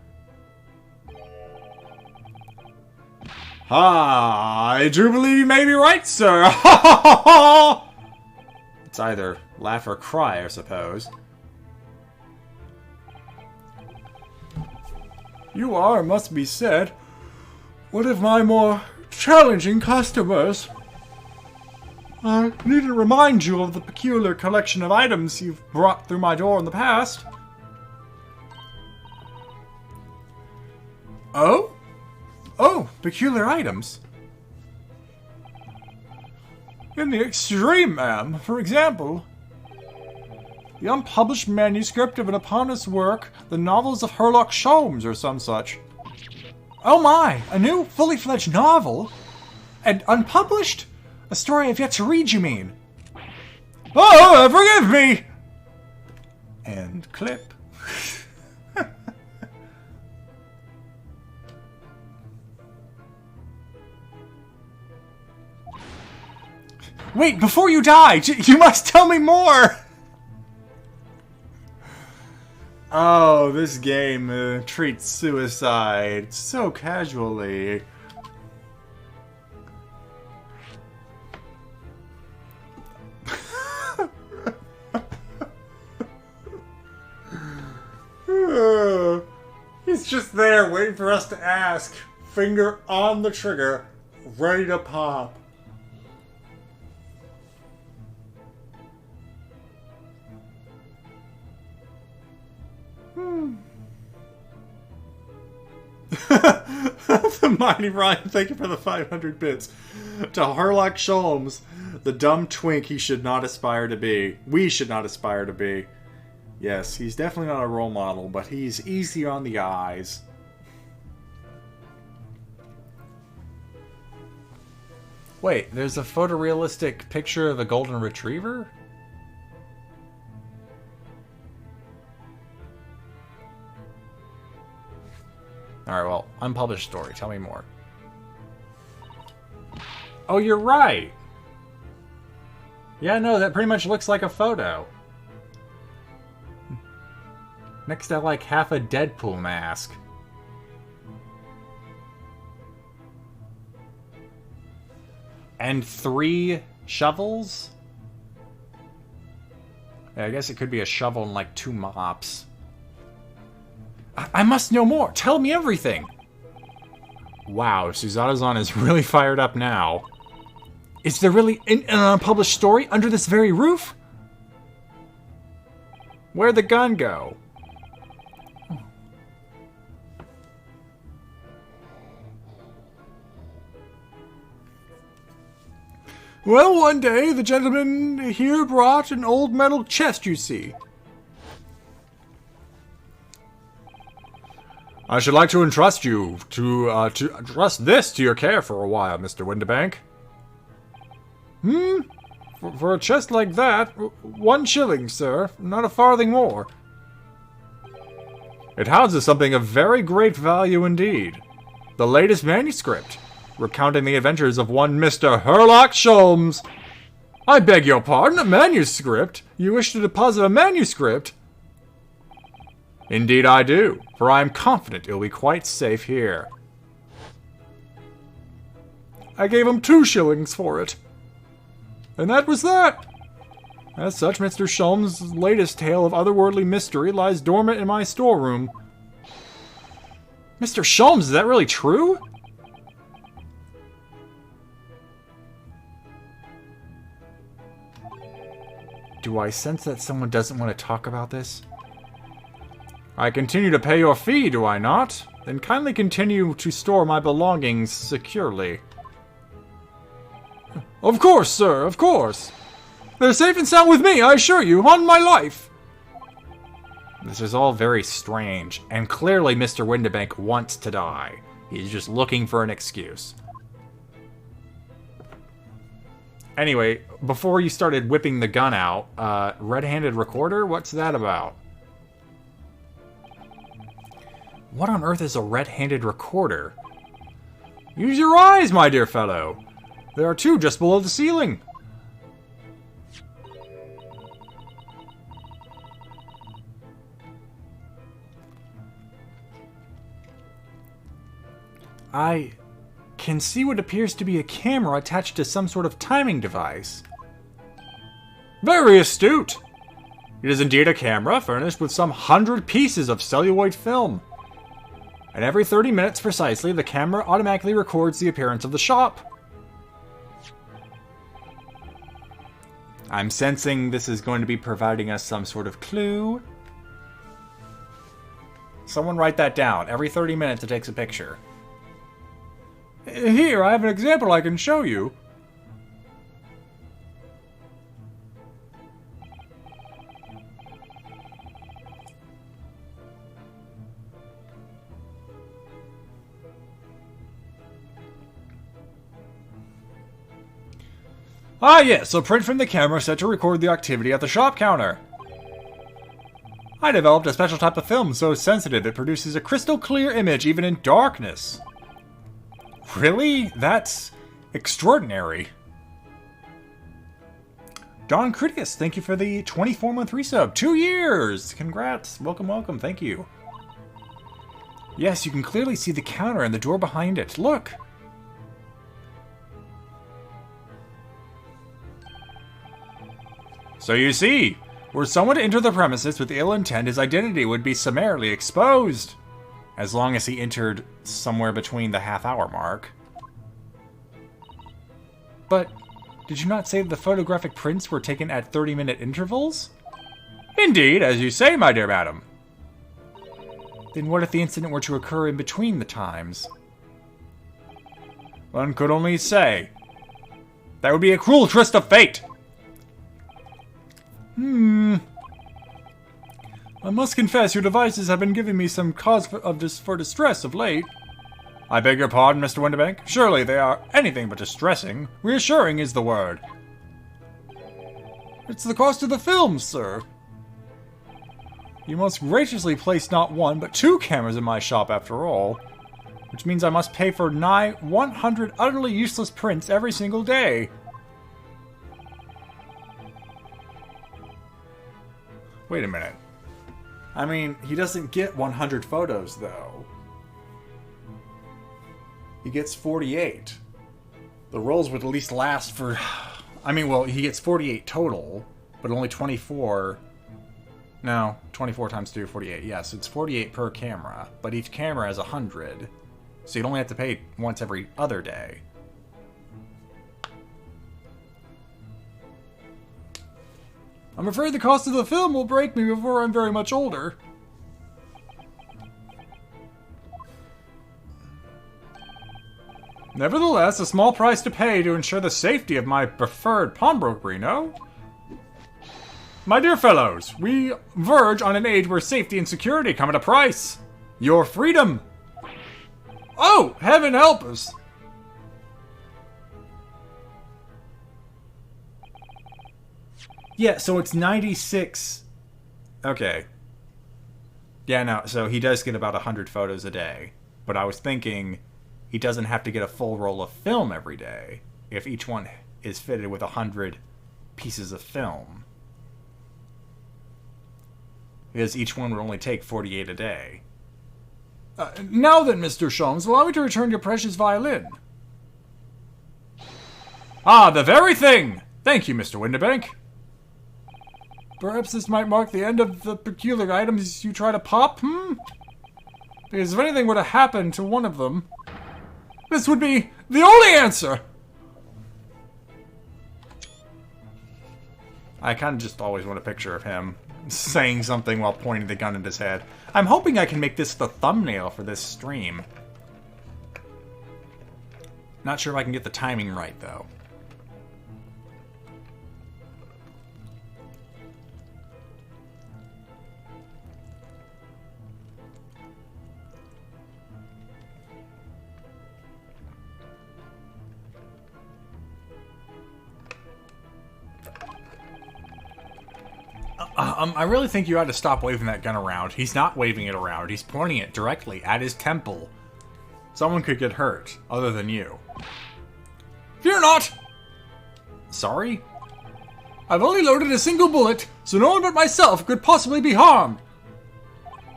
Ah, I do believe you may be right, sir. It's either laugh or cry, I suppose. You are, must be said, one of my more challenging customers. I need to remind you of the peculiar collection of items you've brought through my door in the past. Oh? Oh, peculiar items. In the extreme, ma'am. For example, the unpublished manuscript of an eponymous work, the novels of Herlock Sholmes, or some such. Oh my, a new, fully fledged novel? And unpublished? A story I've yet to read, you mean? Oh, forgive me! And clip. Wait, before you die, you must tell me more! Oh, this game treats suicide so casually. He's just there waiting for us to ask. Finger on the trigger, ready to pop. Mighty Ryan, thank you for the 500 bits. To Herlock Sholmes, the dumb twink he should not aspire to be. We should not aspire to be. Yes, he's definitely not a role model, but he's easy on the eyes. Wait, there's a photorealistic picture of a golden retriever? Alright, well, unpublished story. Tell me more. Oh, you're right! Yeah, no, that pretty much looks like a photo. Next to, like, half a Deadpool mask. And 3 shovels? Yeah, I guess it could be a shovel and, like, 2 mops. I must know more! Tell me everything! Wow, Suzada-zan is really fired up now. Is there really an unpublished story under this very roof? Where'd the gun go? Well, one day, the gentleman here brought an old metal chest, you see. I should like to entrust you to entrust this to your care for a while, Mr. Windibank. For a chest like that, 1 shilling, sir. Not a farthing more. It houses something of very great value indeed. The latest manuscript, recounting the adventures of one Mr. Herlock Sholmes. I beg your pardon, a manuscript? You wish to deposit a manuscript? Indeed I do, for I am confident it will be quite safe here. I gave him 2 shillings for it. And that was that. As such, Mr. Sholmes' latest tale of otherworldly mystery lies dormant in my storeroom. Mr. Sholmes, is that really true? Do I sense that someone doesn't want to talk about this? I continue to pay your fee, do I not? Then kindly continue to store my belongings securely. Of course, sir, of course. They're safe and sound with me, I assure you, on my life. This is all very strange, and clearly Mr. Windibank wants to die. He's just looking for an excuse. Anyway, before you started whipping the gun out, red-handed recorder? What's that about? What on earth is a red-handed recorder? Use your eyes, my dear fellow! There are 2 just below the ceiling! I can see what appears to be a camera attached to some sort of timing device. Very astute! It is indeed a camera furnished with some 100 pieces of celluloid film. And every 30 minutes precisely, the camera automatically records the appearance of the shop. I'm sensing this is going to be providing us some sort of clue. Someone write that down. Every 30 minutes it takes a picture. Here, I have an example I can show you. Ah yes, a print from the camera set to record the activity at the shop counter. I developed a special type of film so sensitive it produces a crystal clear image even in darkness. Really? That's extraordinary. Don Critias, thank you for the 24-month resub. 2 years! Congrats. Welcome, welcome. Thank you. Yes, you can clearly see the counter and the door behind it. Look! So you see, were someone to enter the premises with ill intent, his identity would be summarily exposed. As long as he entered somewhere between the half-hour mark. But, did you not say that the photographic prints were taken at 30-minute intervals? Indeed, as you say, my dear madam. Then what if the incident were to occur in between the times? One could only say. That would be a cruel twist of fate. I must confess, your devices have been giving me some cause for distress of late. I beg your pardon, Mr. Winterbank. Surely they are anything but distressing. Reassuring is the word. It's the cost of the film, sir. You most graciously placed not one, but 2 cameras in my shop after all. Which means I must pay for nigh 100 utterly useless prints every single day. Wait a minute. I mean, he doesn't get 100 photos, though. He gets 48. The rolls would at least last for... I mean, well, he gets 48 total, but only 24... No, 24 times 2, 48. Yes, it's 48 per camera, but each camera has 100. So you'd only have to pay once every other day. I'm afraid the cost of the film will break me before I'm very much older. Nevertheless, a small price to pay to ensure the safety of my preferred pawnbrokery, no? My dear fellows, we verge on an age where safety and security come at a price. Your freedom. Oh, heaven help us. Yeah, so it's 96. Okay. Yeah, no, so he does get about 100 photos a day. But I was thinking he doesn't have to get a full roll of film every day if each one is fitted with 100 pieces of film. Because each one would only take 48 a day. Now then, Mr. Sholmes, allow me to return your precious violin. Ah, the very thing! Thank you, Mr. Winterbank. Perhaps this might mark the end of the peculiar items you try to pop, Because if anything were to happen to one of them, this would be the only answer! I kind of just always want a picture of him saying something while pointing the gun at his head. I'm hoping I can make this the thumbnail for this stream. Not sure if I can get the timing right, though. I really think you ought to stop waving that gun around. He's not waving it around. He's pointing it directly at his temple. Someone could get hurt, other than you. Fear not! Sorry? I've only loaded a single bullet, so no one but myself could possibly be harmed.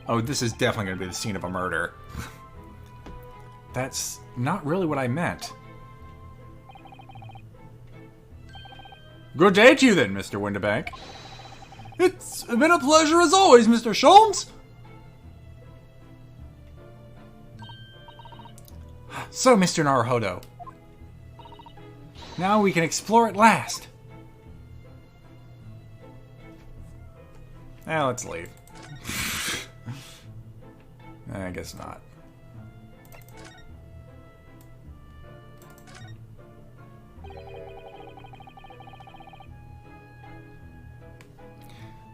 Oh, this is definitely going to be the scene of a murder. That's not really what I meant. Good day to you then, Mr. Winterbank. It's been a pleasure as always, Mr. Sholmes. So, Mr. Naruhodo, now we can explore at last. Let's leave. I guess not.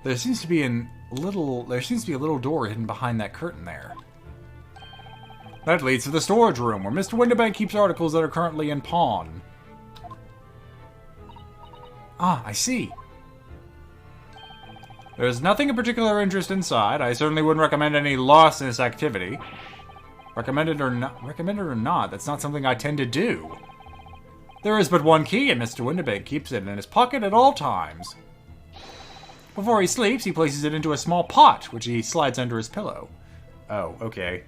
There seems to be a little door hidden behind that curtain there. That leads to the storage room, where Mr. Winterbank keeps articles that are currently in pawn. Ah, I see. There's nothing of particular interest inside. I certainly wouldn't recommend any loss in this activity. Recommended or not, that's not something I tend to do. There is but one key, and Mr. Winterbank keeps it in his pocket at all times. Before he sleeps, he places it into a small pot, which he slides under his pillow. Oh, okay.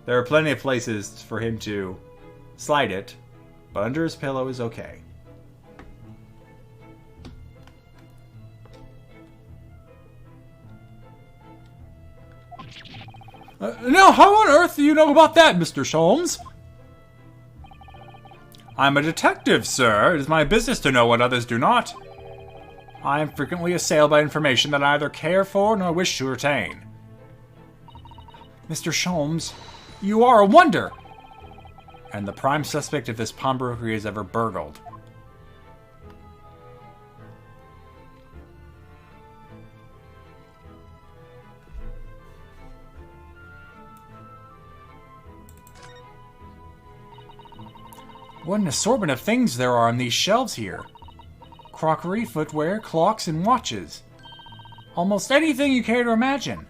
There are plenty of places for him to slide it, but under his pillow is okay. Now, how on earth do you know about that, Mr. Sholmes? I'm a detective, sir. It is my business to know what others do not. I am frequently assailed by information that I neither care for nor wish to retain. Mr. Sholmes, you are a wonder. and the prime suspect if this pawnbrokery is ever burgled. What an assortment of things there are on these shelves here. Crockery, footwear, clocks, and watches. Almost anything you care to imagine.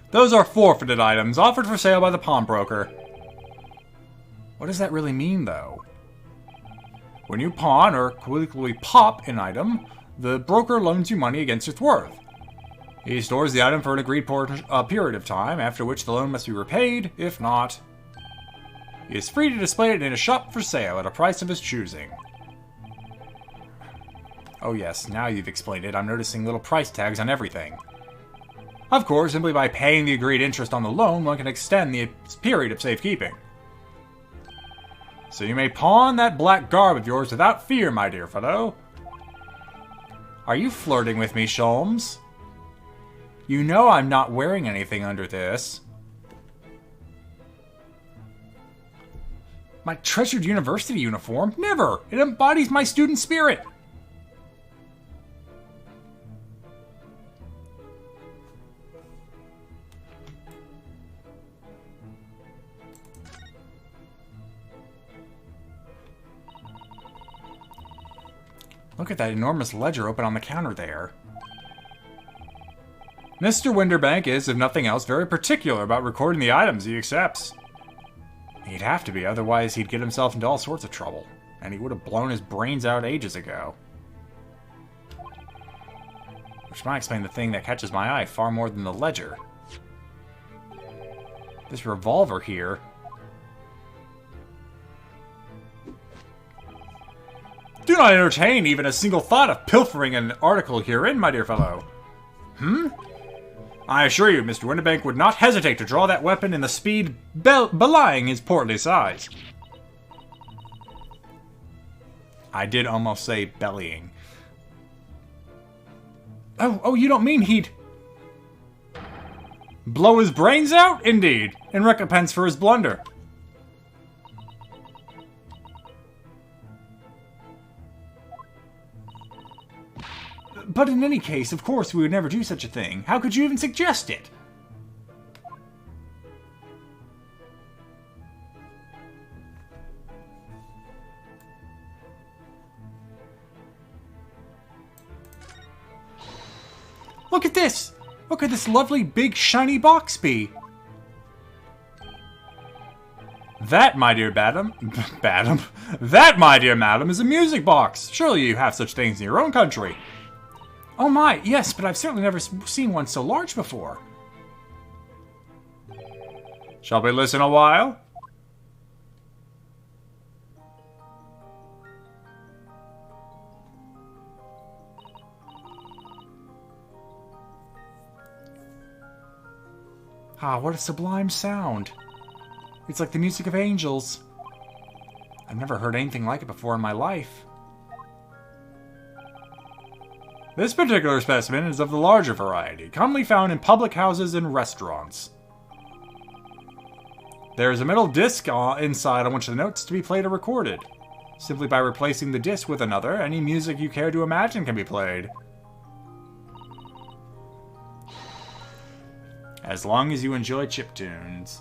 Those are forfeited items, offered for sale by the pawnbroker. What does that really mean, though? When you pawn or quickly pop an item, the broker loans you money against its worth. He stores the item for an agreed period of time, after which the loan must be repaid. If not, he is free to display it in a shop for sale at a price of his choosing. Oh yes, now you've explained it. I'm noticing little price tags on everything. Of course, simply by paying the agreed interest on the loan, one can extend the period of safekeeping. So you may pawn that black garb of yours without fear, my dear fellow. Are you flirting with me, Sholmes? You know I'm not wearing anything under this. My treasured university uniform? Never! It embodies my student spirit! Look at that enormous ledger open on the counter there. Mr. Winterbank is, if nothing else, very particular about recording the items he accepts. He'd have to be, otherwise he'd get himself into all sorts of trouble, and he would have blown his brains out ages ago. Which might explain the thing that catches my eye far more than the ledger. This revolver here. Do not entertain even a single thought of pilfering an article herein, my dear fellow. I assure you, Mr. Winterbank would not hesitate to draw that weapon in the speed belying his portly size. I did almost say bellying. Oh, you don't mean he'd... blow his brains out? Indeed, in recompense for his blunder. But in any case, of course, we would never do such a thing. How could you even suggest it? Look at this! Look at this lovely big shiny box bee. That, my dear madam, that, my dear madam, is a music box. Surely you have such things in your own country. Oh my, yes, but I've certainly never seen one so large before. Shall we listen a while? Ah, what a sublime sound. It's like the music of angels. I've never heard anything like it before in my life. This particular specimen is of the larger variety, commonly found in public houses and restaurants. There is a metal disc inside on which the notes to be played are recorded. Simply by replacing the disc with another, any music you care to imagine can be played. As long as you enjoy chiptunes.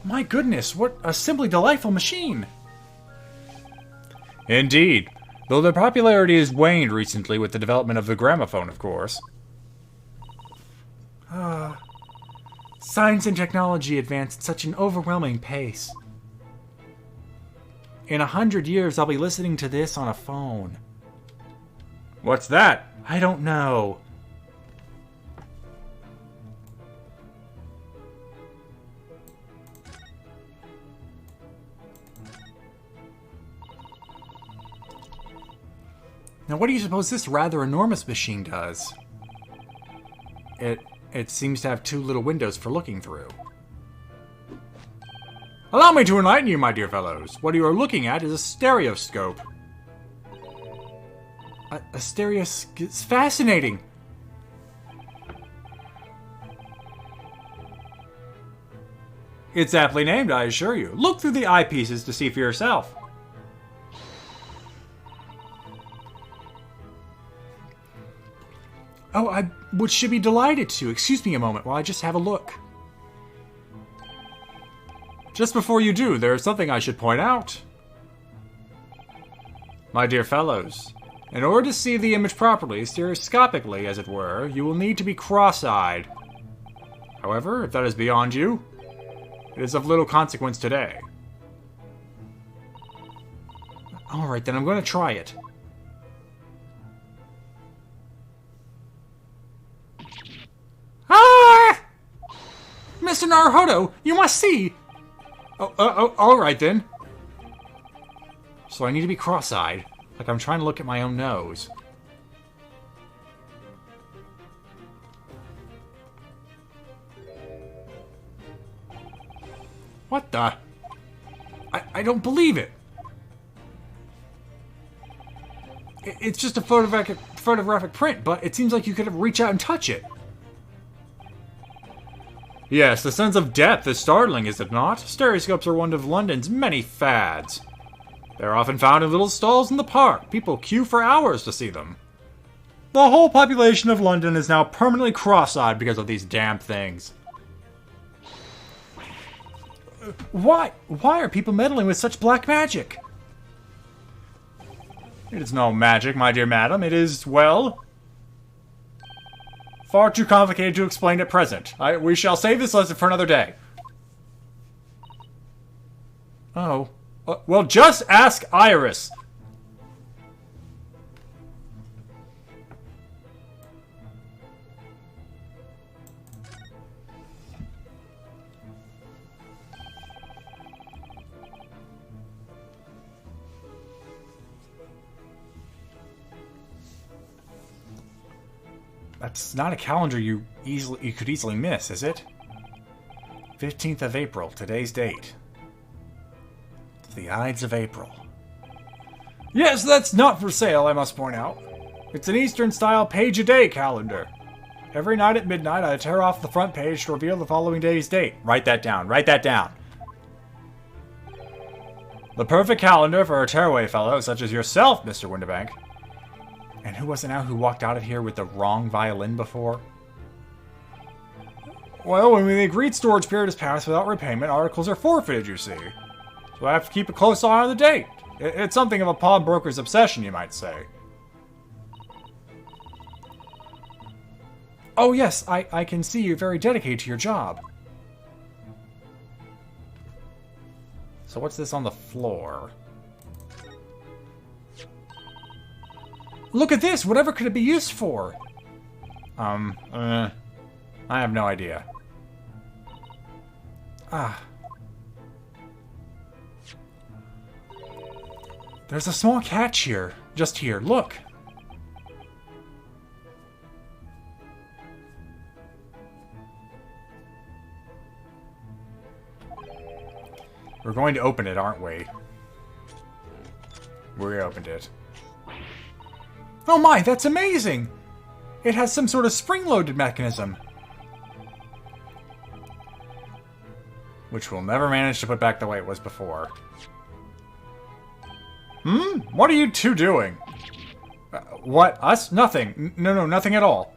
My goodness, what a simply delightful machine! Indeed, though their popularity has waned recently with the development of the gramophone, of course. Science and technology advance at such an overwhelming pace. In 100 years, I'll be listening to this on a phone. What's that? I don't know. Now, what do you suppose this rather enormous machine does? It seems to have two little windows for looking through. Allow me to enlighten you, my dear fellows. What you are looking at is a stereoscope. It's fascinating. It's aptly named, I assure you. Look through the eyepieces to see for yourself. Oh, I should be delighted to. Excuse me a moment while I just have a look. Just before you do, there is something I should point out. My dear fellows, in order to see the image properly, stereoscopically as it were, you will need to be cross-eyed. However, if that is beyond you, it is of little consequence today. Alright, then I'm going to try it. Ah! Mr. Naruhodo, you must see! Alright then. So I need to be cross-eyed, like I'm trying to look at my own nose. What the? I don't believe it. It's just a photographic print, but it seems like you could reach out and touch it. Yes, the sense of depth is startling, is it not? Stereoscopes are one of London's many fads. They're often found in little stalls in the park. People queue for hours to see them. The whole population of London is now permanently cross-eyed because of these damn things. Why are people meddling with such black magic? It is no magic, my dear madam. It is, well, far too complicated to explain at present. We shall save this lesson for another day. Oh. Well, just ask Iris. That's not a calendar you could easily miss, is it? 15th of April, today's date. The Ides of April. Yes, that's not for sale, I must point out. It's an Eastern-style page-a-day calendar. Every night at midnight, I tear off the front page to reveal the following day's date. Write that down. Write that down. The perfect calendar for a tearaway fellow such as yourself, Mr. Winterbank. And who was it now who walked out of here with the wrong violin before? Well, when the agreed storage period is passed without repayment, articles are forfeited, you see. So I have to keep a close eye on the date. It's something of a pawnbroker's obsession, you might say. Oh yes, I can see you're very dedicated to your job. So what's this on the floor? Look at this! Whatever could it be used for? I have no idea. There's a small catch here. Just here, look. We're going to open it, aren't we? We opened it. Oh my, that's amazing! It has some sort of spring-loaded mechanism. Which we'll never manage to put back the way it was before. What are you two doing? What? Us? Nothing. No, nothing at all.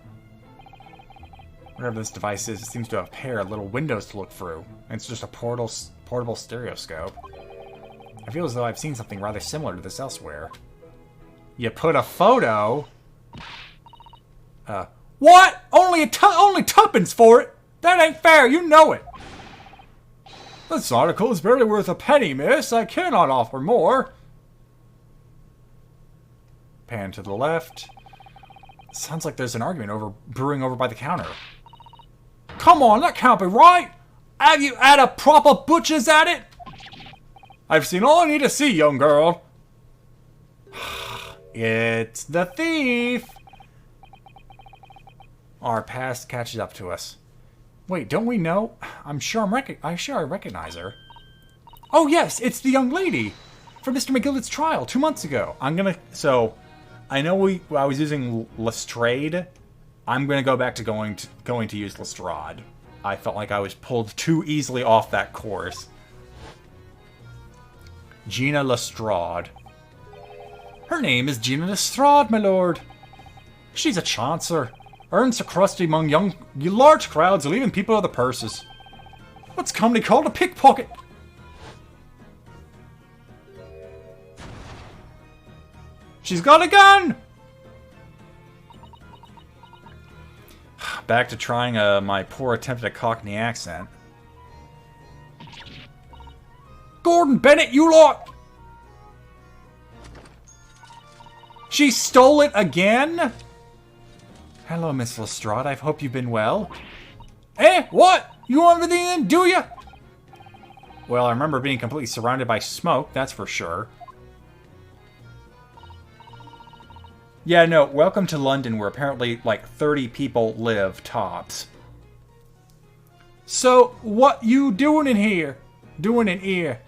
Whatever this device is, it seems to have a pair of little windows to look through. And it's just a portable stereoscope. I feel as though I've seen something rather similar to this elsewhere. You put a photo... What? Only tuppence for it? That ain't fair, you know it. This article is barely worth a penny, miss. I cannot offer more. Pan to the left. Sounds like there's an argument brewing over by the counter. Come on, that can't be right. Have you had a proper butcher's at it? I've seen all I need to see, young girl. It's the thief. Our past catches up to us. Wait, don't we know? I'm sure I recognize her. Oh yes, it's the young lady from Mr. McGillicud's trial 2 months ago. So I know I was using Lestrade. I'm going to go back to going to use Lestrade. I felt like I was pulled too easily off that course. Gina Lestrade. Her name is Gina Lestrade, my lord. She's a chancer. Earns her crusty among large crowds, leaving people with their purses. What's commonly called a pickpocket. She's got a gun! Back to trying my poor attempt at a Cockney accent. Gordon Bennett, you lot! She stole it again? Hello, Miss Lestrade. I hope you've been well. Eh? What? You want everything in, do you? Well, I remember being completely surrounded by smoke, that's for sure. Yeah, no, welcome to London, where apparently, like, 30 people live, tops. So, what you doing in here? Doing in here?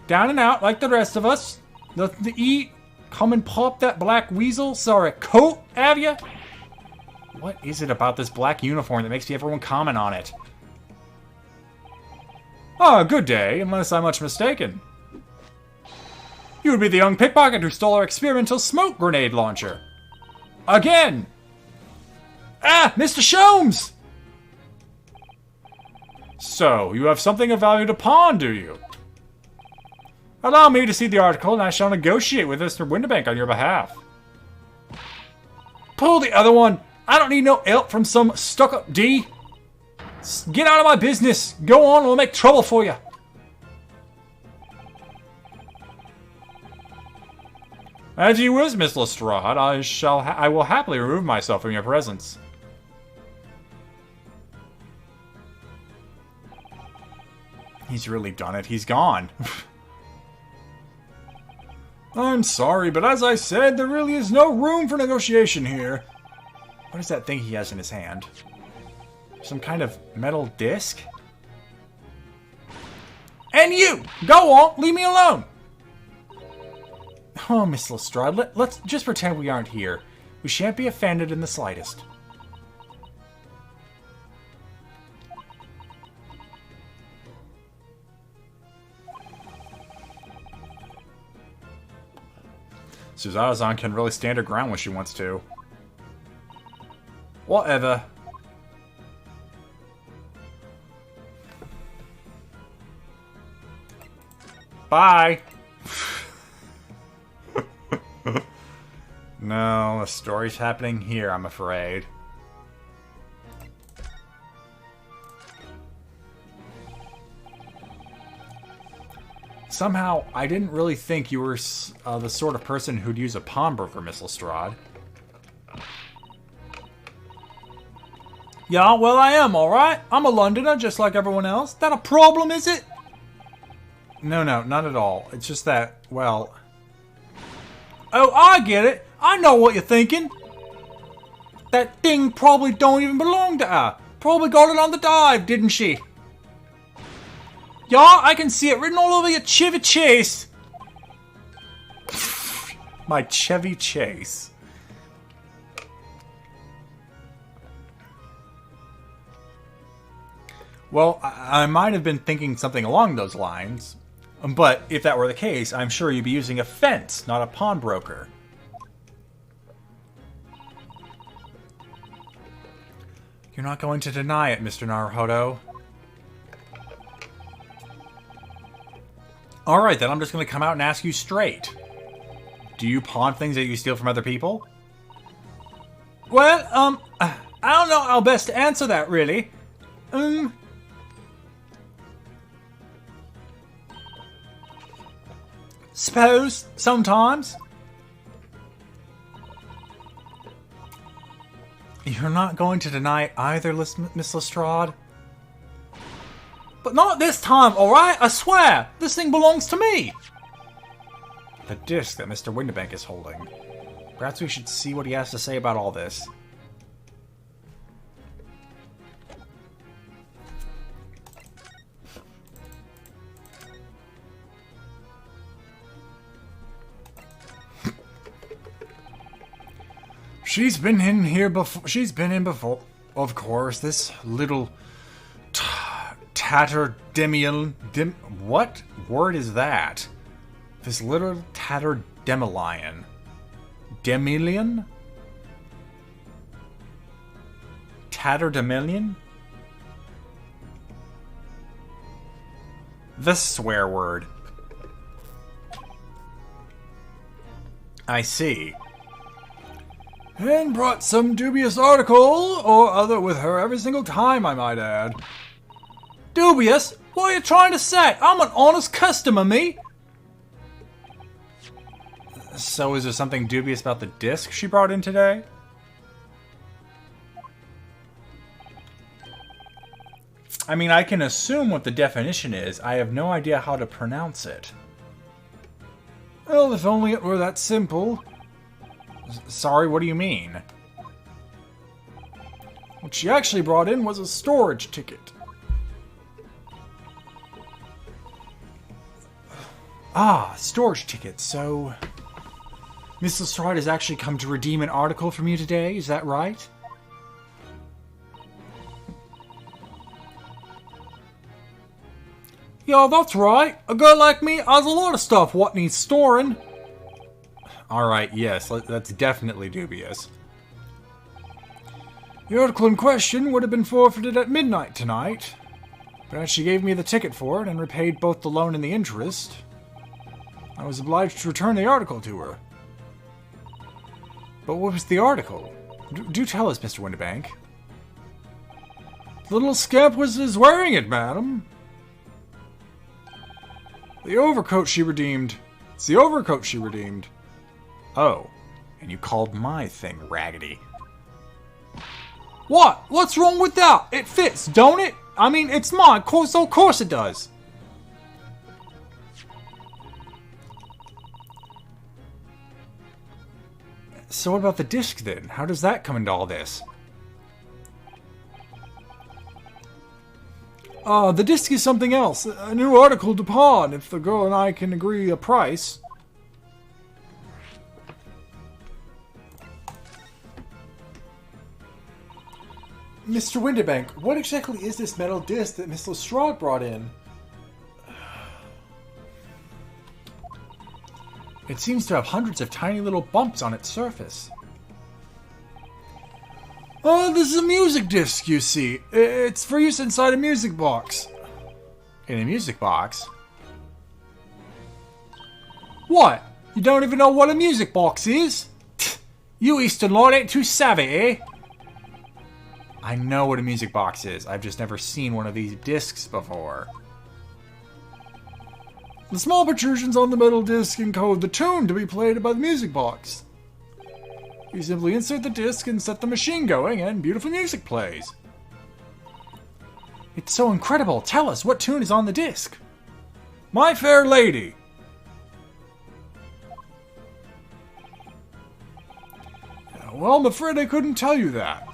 Down and out, like the rest of us. Nothing to eat. Come and pop that black weasel. Sorry, coat, have ya? What is it about this black uniform that makes everyone comment on it? Ah, good day, unless I'm much mistaken. You would be the young pickpocket who stole our experimental smoke grenade launcher. Again! Ah, Mr. Sholmes! So, you have something of value to pawn, do you? Allow me to see the article, and I shall negotiate with Mr. Windibank on your behalf. Pull the other one! I don't need no help from some stuck-up D! Get out of my business! Go on, we'll make trouble for you! As you wish, Miss Lestrade, I will happily remove myself from your presence. He's really done it. He's gone. I'm sorry, but as I said, there really is no room for negotiation here. What is that thing he has in his hand? Some kind of metal disc? And you! Go on! Leave me alone! Oh, Miss Lestrade, let's just pretend we aren't here. We shan't be offended in the slightest. Suzazan can really stand her ground when she wants to. Whatever. Bye! No, the story's happening here, I'm afraid. Somehow, I didn't really think you were the sort of person who'd use a pawnbroker, Miss Lestrade. Yeah, well, I am, alright. I'm a Londoner, just like everyone else. That a problem, is it? No, not at all. It's just that, well... Oh, I get it. I know what you're thinking. That thing probably don't even belong to her. Probably got it on the dive, didn't she? Yeah, I can see it written all over your Chevy Chase. My Chevy Chase. Well, I might have been thinking something along those lines. But if that were the case, I'm sure you'd be using a fence, not a pawnbroker. You're not going to deny it, Mr. Naruhodo. Alright, then I'm just going to come out and ask you straight. Do you pawn things that you steal from other people? Well, I don't know how best to answer that, really. Suppose, sometimes. You're not going to deny it either, Miss Lestrade? But not this time, alright? I swear! This thing belongs to me! The disc that Mr. Windibank is holding. Perhaps we should see what he has to say about all this. She's been in here before. She's been in before. Of course, this little tatterdemilion. What word is that? This little tatterdemilion. Demilion? Tatterdemilion? The swear word. I see. And brought some dubious article or other with her every single time, I might add. Dubious? What are you trying to say? I'm an honest customer, me. So is there something dubious about the disc she brought in today? I mean, I can assume what the definition is. I have no idea how to pronounce it. Well, if only it were that simple. Sorry, what do you mean? What she actually brought in was a storage ticket. Ah, storage ticket. So, Miss Lestrade has actually come to redeem an article from you today, is that right? Yeah, that's right. A girl like me has a lot of stuff what needs storing. Alright, yes, that's definitely dubious. The article in question would have been forfeited at midnight tonight, but as she gave me the ticket for it and repaid both the loan and the interest, I was obliged to return the article to her. But what was the article? Do tell us, Mr. Windibank. The little scamp is wearing it, madam. The overcoat she redeemed. It's the overcoat she redeemed. Oh, and you called my thing raggedy. What? What's wrong with that? It fits, don't it? I mean, it's mine. Of course it does. So what about the disc then? How does that come into all this? The disc is something else. A new article to pawn, if the girl and I can agree a price. Mr. Windibank, what exactly is this metal disc that Miss Lestrade brought in? It seems to have hundreds of tiny little bumps on its surface. Oh, this is a music disc, you see. It's for use inside a music box. In a music box? What? You don't even know what a music box is? You Eastern Lord ain't too savvy, eh? I know what a music box is. I've just never seen one of these discs before. The small protrusions on the metal disc encode the tune to be played by the music box. You simply insert the disc and set the machine going, and beautiful music plays. It's so incredible. Tell us, what tune is on the disc? My Fair Lady. Well, I'm afraid I couldn't tell you that.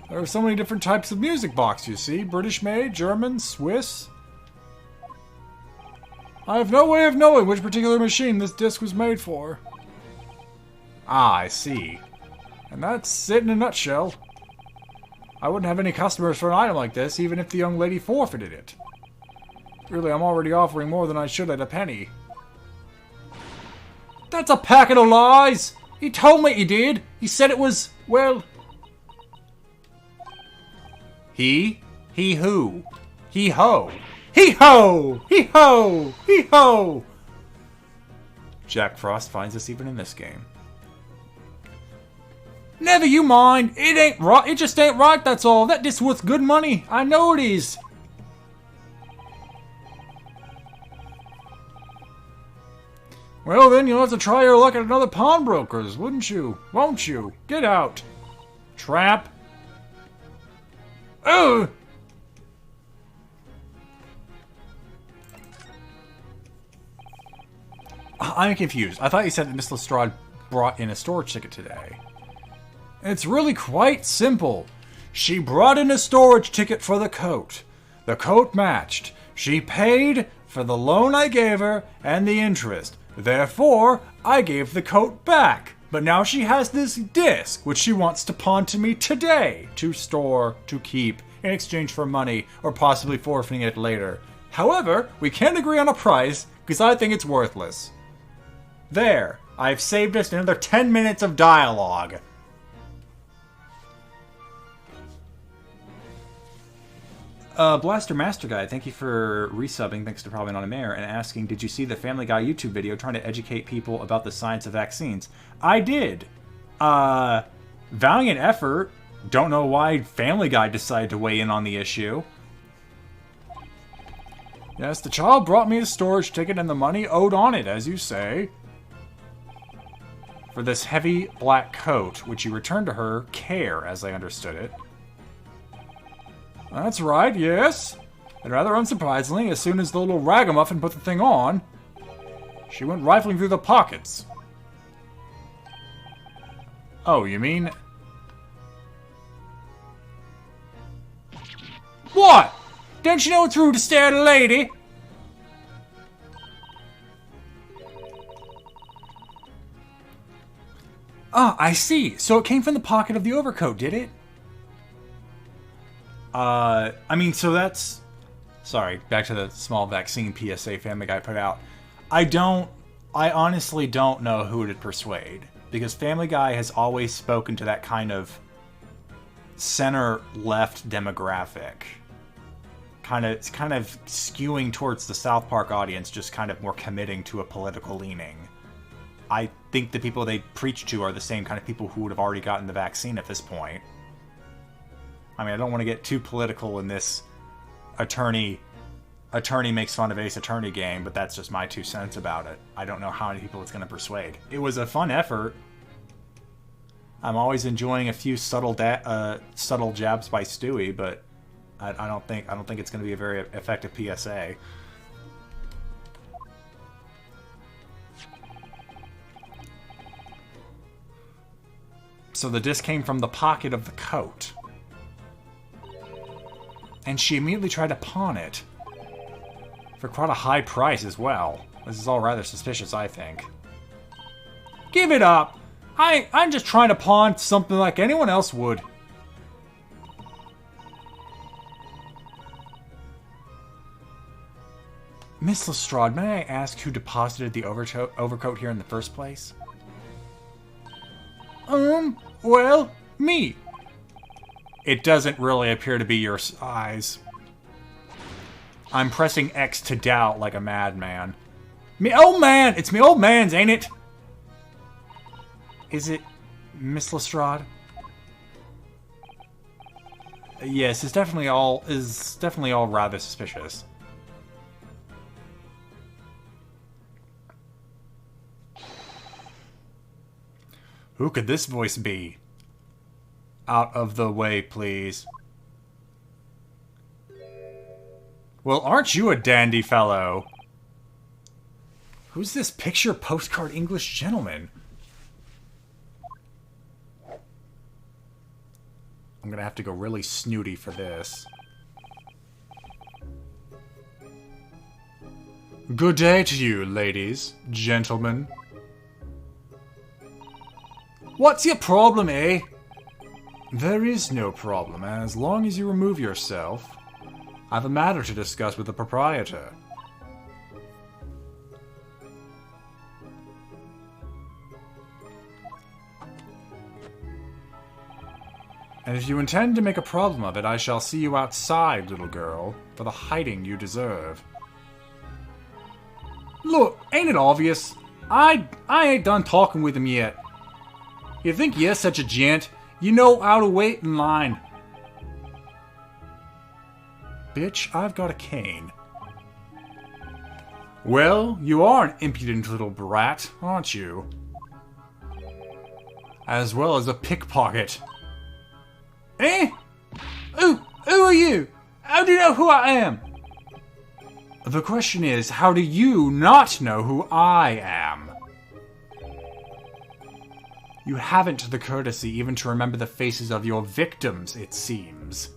There are so many different types of music box, you see. British-made, German, Swiss. I have no way of knowing which particular machine this disc was made for. Ah, I see. And that's it in a nutshell. I wouldn't have any customers for an item like this, even if the young lady forfeited it. Really, I'm already offering more than I should at a penny. That's a packet of lies! He told me he did. He said it was, well... He? He who? He ho. He ho! He ho! He ho! Jack Frost finds us even in this game. Never you mind. It ain't right. It just ain't right, that's all. That disc's worth good money. I know it is. Well then, you'll have to try your luck at another pawnbroker's, wouldn't you? Won't you? Get out. Tramp. Ugh! I'm confused. I thought you said that Miss Lestrade brought in a storage ticket today. It's really quite simple. She brought in a storage ticket for the coat. The coat matched. She paid for the loan I gave her and the interest. Therefore, I gave the coat back. But now she has this disc, which she wants to pawn to me today, to store, to keep, in exchange for money, or possibly forfeiting it later. However, we can't agree on a price, because I think it's worthless. There, I've saved us another 10 minutes of dialogue. Blaster Master Guy, thank you for resubbing, thanks to Probably Not a Mayor, and asking, did you see the Family Guy YouTube video trying to educate people about the science of vaccines? I did. Valiant effort. Don't know why Family Guy decided to weigh in on the issue. Yes, the child brought me a storage ticket and the money owed on it, as you say. For this heavy black coat, which you returned to her, care, as I understood it. That's right, yes. And rather unsurprisingly, as soon as the little ragamuffin put the thing on, she went rifling through the pockets. Oh, you mean... What? Don't you know it's rude to stare at a lady? Ah, I see. So it came from the pocket of the overcoat, did it? I mean, so that's... Sorry, back to the small vaccine PSA Family Guy put out. I honestly don't know who to persuade. Because Family Guy has always spoken to that kind of center-left demographic. It's kind of skewing towards the South Park audience, just kind of more committing to a political leaning. I think the people they preach to are the same kind of people who would have already gotten the vaccine at this point. I mean, I don't want to get too political in this attorney makes fun of Ace Attorney game, but that's just my 2 cents about it. I don't know how many people it's going to persuade. It was a fun effort. I'm always enjoying a few subtle jabs by Stewie, but I don't think it's going to be a very effective PSA. So the disc came from the pocket of the coat. And she immediately tried to pawn it. For quite a high price as well. This is all rather suspicious, I think. Give it up! I'm just trying to pawn something like anyone else would. Miss Lestrade, may I ask who deposited the overcoat here in the first place? Well, me. It doesn't really appear to be your size. I'm pressing X to doubt like a madman. Me old man! It's me old man's, ain't it? Is it Miss Lestrade? Yes, it's definitely all rather suspicious. Who could this voice be? Out of the way, please. Well, aren't you a dandy fellow? Who's this picture postcard English gentleman? I'm gonna have to go really snooty for this. Good day to you, ladies, gentlemen. What's your problem, eh? There is no problem, as long as you remove yourself. I have a matter to discuss with the proprietor. And if you intend to make a problem of it, I shall see you outside, little girl, for the hiding you deserve. Look, ain't it obvious? I ain't done talking with him yet. You think you're such a gent? You know how to wait in line. Bitch, I've got a cane. Well, you are an impudent little brat, aren't you? As well as a pickpocket. Eh? Who are you? How do you know who I am? The question is, how do you not know who I am? You haven't the courtesy even to remember the faces of your victims, it seems.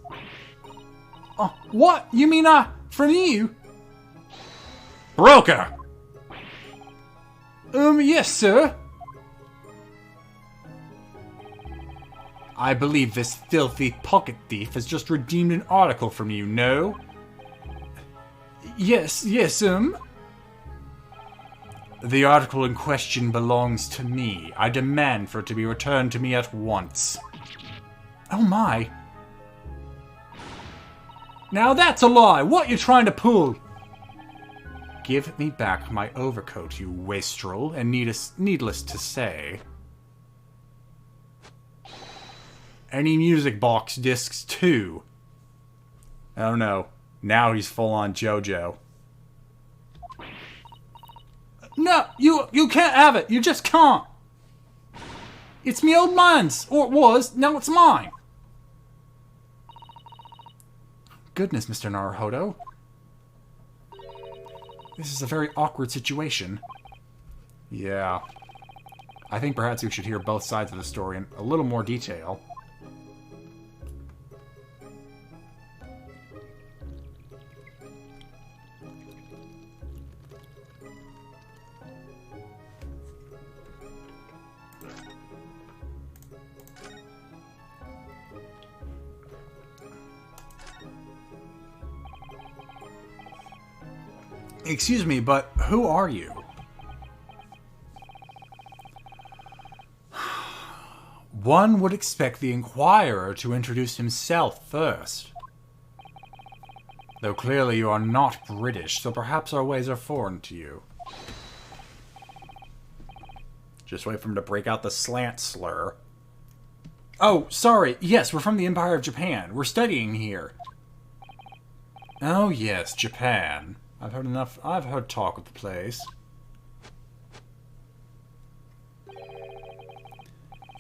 What? You mean, from you? Broker! Yes, sir. I believe this filthy pocket thief has just redeemed an article from you, no? Yes, The article in question belongs to me. I demand for it to be returned to me at once. Oh my. Now that's a lie! What you trying to pull? Give me back my overcoat, you wastrel, and needless to say... any music box discs too. Oh no. Now he's full on JoJo. No, you can't have it. You just can't. It's me old man's, or it was. Now it's mine. Goodness, Mr. Naruhodo. This is a very awkward situation. Yeah. I think perhaps we should hear both sides of the story in a little more detail. Excuse me, but who are you? One would expect the inquirer to introduce himself first. Though clearly you are not British, so perhaps our ways are foreign to you. Just wait for him to break out the slant slur. Oh, sorry. Yes, we're from the Empire of Japan. We're studying here. Oh yes, Japan. I've heard enough. I've heard talk of the place.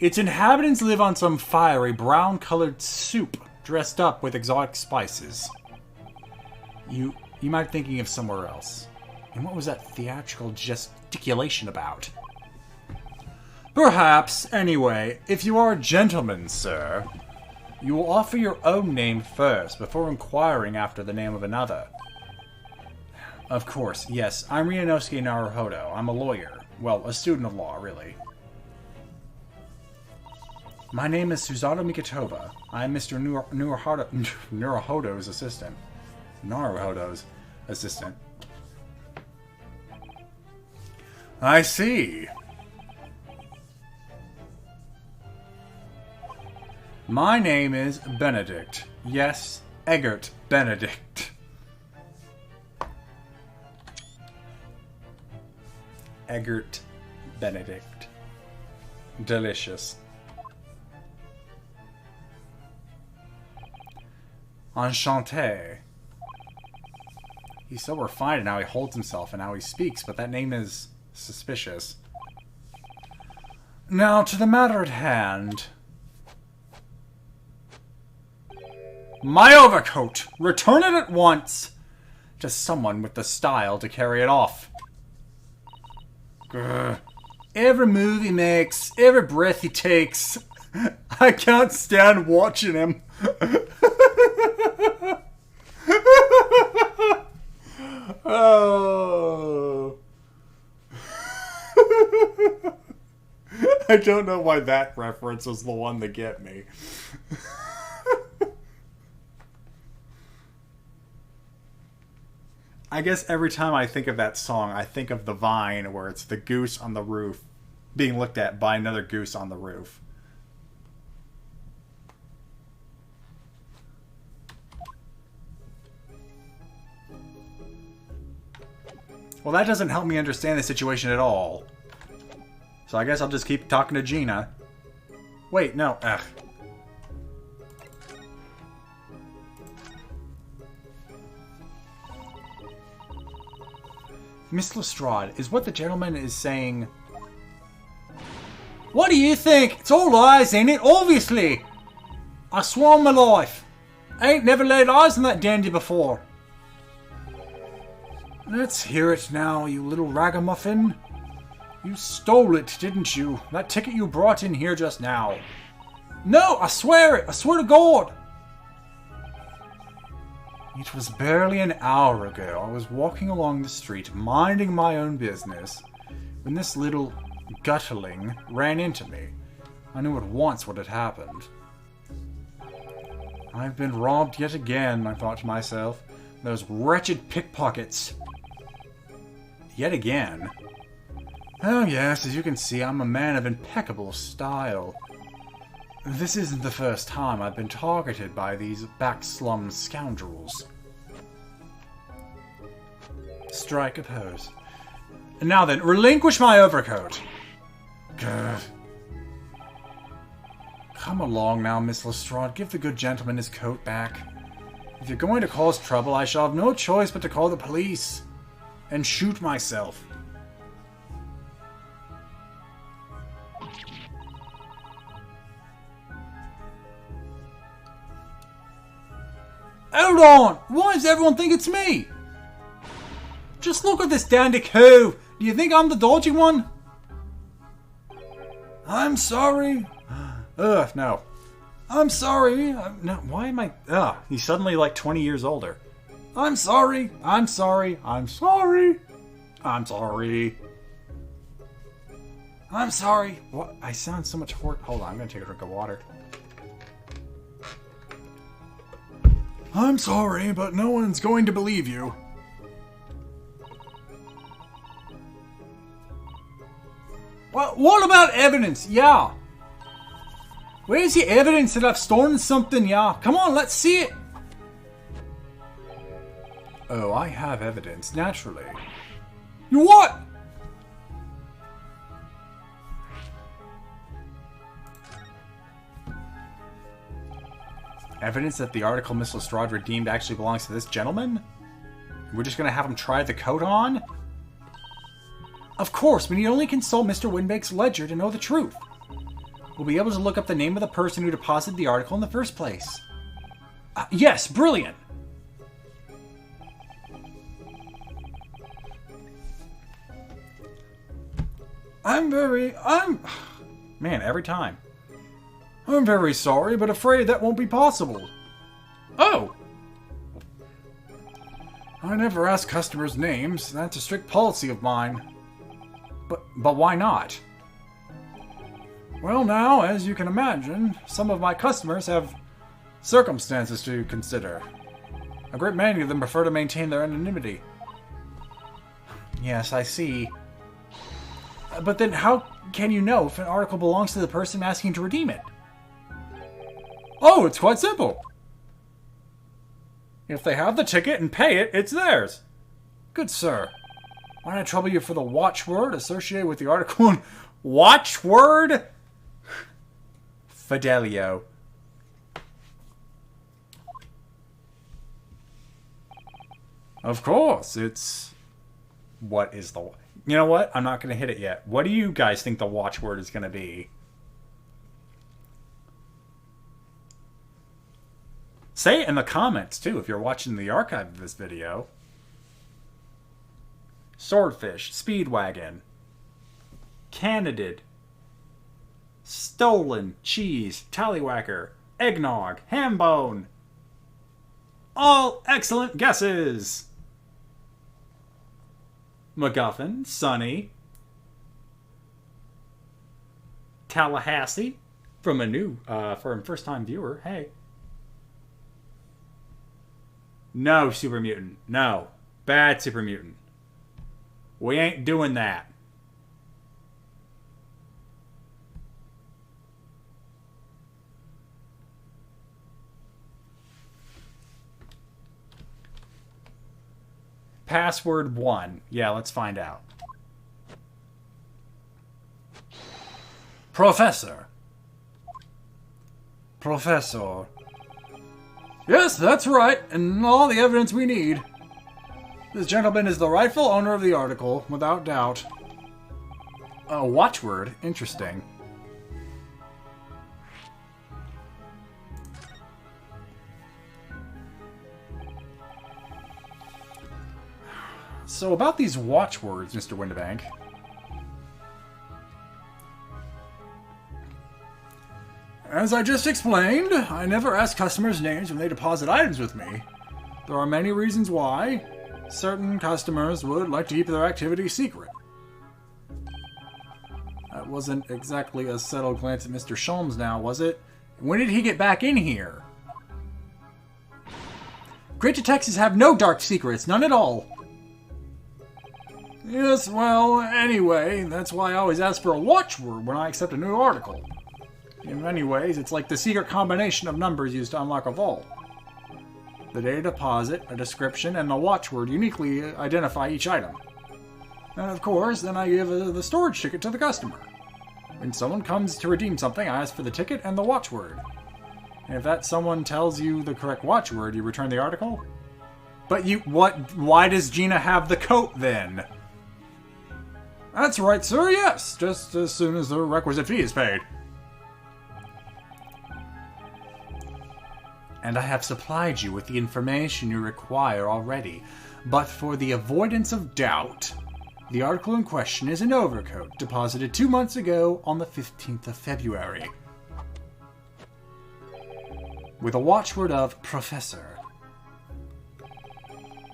Its inhabitants live on some fiery brown-colored soup dressed up with exotic spices. You might be thinking of somewhere else. And what was that theatrical gesticulation about? Perhaps, anyway, if you are a gentleman, sir, you will offer your own name first before inquiring after the name of another. Of course, yes, I'm Ryunosuke Naruhodo. I'm a lawyer. Well, a student of law, really. My name is Susanoo Mikitova. I am Mr. Naruhodo's assistant. Naruhodo's assistant. I see. My name is Benedict. Yes, Eggert Benedict. Eggert Benedict. Delicious. Enchanté. He's so refined in how he holds himself and how he speaks, but that name is suspicious. Now, to the matter at hand. My overcoat! Return it at once! To someone with the style to carry it off. Grr. Every move he makes, every breath he takes, I can't stand watching him. Oh. I don't know why that reference was the one to get me. I guess every time I think of that song, I think of the Vine where it's the goose on the roof being looked at by another goose on the roof. Well, that doesn't help me understand the situation at all. So I guess I'll just keep talking to Gina. Wait, no. Ugh. Miss Lestrade, is what the gentleman is saying... What do you think? It's all lies, ain't it? Obviously! I swear on my life. I ain't never laid eyes on that dandy before. Let's hear it now, you little ragamuffin. You stole it, didn't you? That ticket you brought in here just now. No, I swear it! I swear to God! It was barely an hour ago. I was walking along the street, minding my own business, when this little gutterling ran into me. I knew at once what had happened. I've been robbed yet again, I thought to myself. Those wretched pickpockets. Yet again? Oh yes, as you can see, I'm a man of impeccable style. This isn't the first time I've been targeted by these backslum scoundrels. Strike a pose. And now then, relinquish my overcoat. Good. Come along now, Miss Lestrade. Give the good gentleman his coat back. If you're going to cause trouble, I shall have no choice but to call the police. And shoot myself. Hold on! Why does everyone think it's me? Just look at this dandy cove. Do you think I'm the dodgy one? I'm sorry. Ugh, no. I'm sorry. No, why am I... Ugh, he's suddenly like 20 years older. I'm sorry. I'm sorry. I'm sorry. I'm sorry. I'm sorry. What? I sound so much hort. Hold on, I'm gonna take a drink of water. I'm sorry, but no one's going to believe you. What about evidence? Yeah. Where's the evidence that I've stolen something? Yeah. Come on, let's see it. Oh, I have evidence, naturally. You what? Evidence that the article Miss Lestrade redeemed actually belongs to this gentleman? We're just gonna have him try the coat on? Of course, we need only consult Mr. Winbake's ledger to know the truth. We'll be able to look up the name of the person who deposited the article in the first place. Yes, brilliant! Man, every time. I'm very sorry, but afraid that won't be possible. Oh! I never ask customers' names. That's a strict policy of mine. But why not? Well now, as you can imagine, some of my customers have circumstances to consider. A great many of them prefer to maintain their anonymity. Yes, I see. But then how can you know if an article belongs to the person asking to redeem it? Oh, it's quite simple. If they have the ticket and pay it, it's theirs. Good sir. Might I trouble you for the watchword associated with the article? Watchword? Fidelio. Of course, it's... What is the... You know what? I'm not going to hit it yet. What do you guys think the watchword is going to be? Say it in the comments, too, if you're watching the archive of this video. Swordfish, Speedwagon, Candidate, Stolen, Cheese, Tallywhacker, Eggnog, Hambone. All excellent guesses! MacGuffin, Sunny, Tallahassee, from a first-time viewer, hey. No, Super Mutant. No. Bad Super Mutant. We ain't doing that. Password 1. Yeah, let's find out. Professor. Professor. Yes, that's right, and all the evidence we need. This gentleman is the rightful owner of the article, without doubt. A watchword? Interesting. So about these watchwords, Mr. Windibank. As I just explained, I never ask customers' names when they deposit items with me. There are many reasons why. Certain customers would like to keep their activity secret. That wasn't exactly a subtle glance at Mr. Sholmes now, was it? When did he get back in here? Great detectives have no dark secrets, none at all. Yes, well, anyway, that's why I always ask for a watchword when I accept a new article. In many ways, it's like the secret combination of numbers used to unlock a vault. The data deposit, a description, and a watchword uniquely identify each item. And of course, then I give the storage ticket to the customer. When someone comes to redeem something, I ask for the ticket and the watchword. And if that someone tells you the correct watchword, you return the article? But why does Gina have the coat then? That's right, sir, yes. Just as soon as the requisite fee is paid. And I have supplied you with the information you require already. But for the avoidance of doubt, the article in question is an overcoat deposited 2 months ago on the 15th of February. With a watchword of Professor.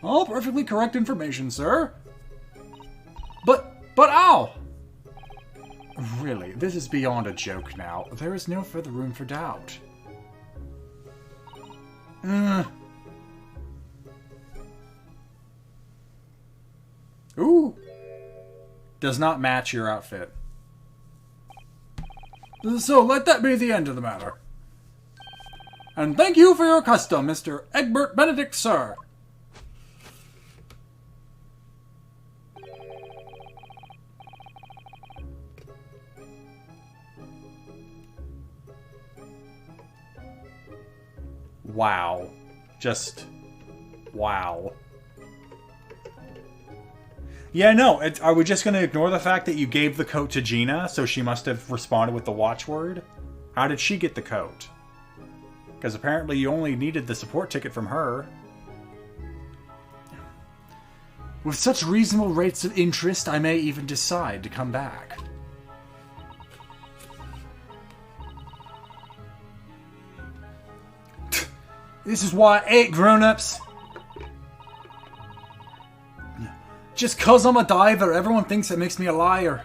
All perfectly correct information, sir. But ow! Really, this is beyond a joke now. There is no further room for doubt. Ooh. Does not match your outfit. So let that be the end of the matter. And thank you for your custom, Mr. Egbert Benedict, sir. Wow. Just... wow. Yeah, no, are we just going to ignore the fact that you gave the coat to Gina, so she must have responded with the watchword? How did she get the coat? Because apparently you only needed the support ticket from her. With such reasonable rates of interest, I may even decide to come back. This is why I hate grown-ups. Just 'cause I'm a diver, everyone thinks it makes me a liar.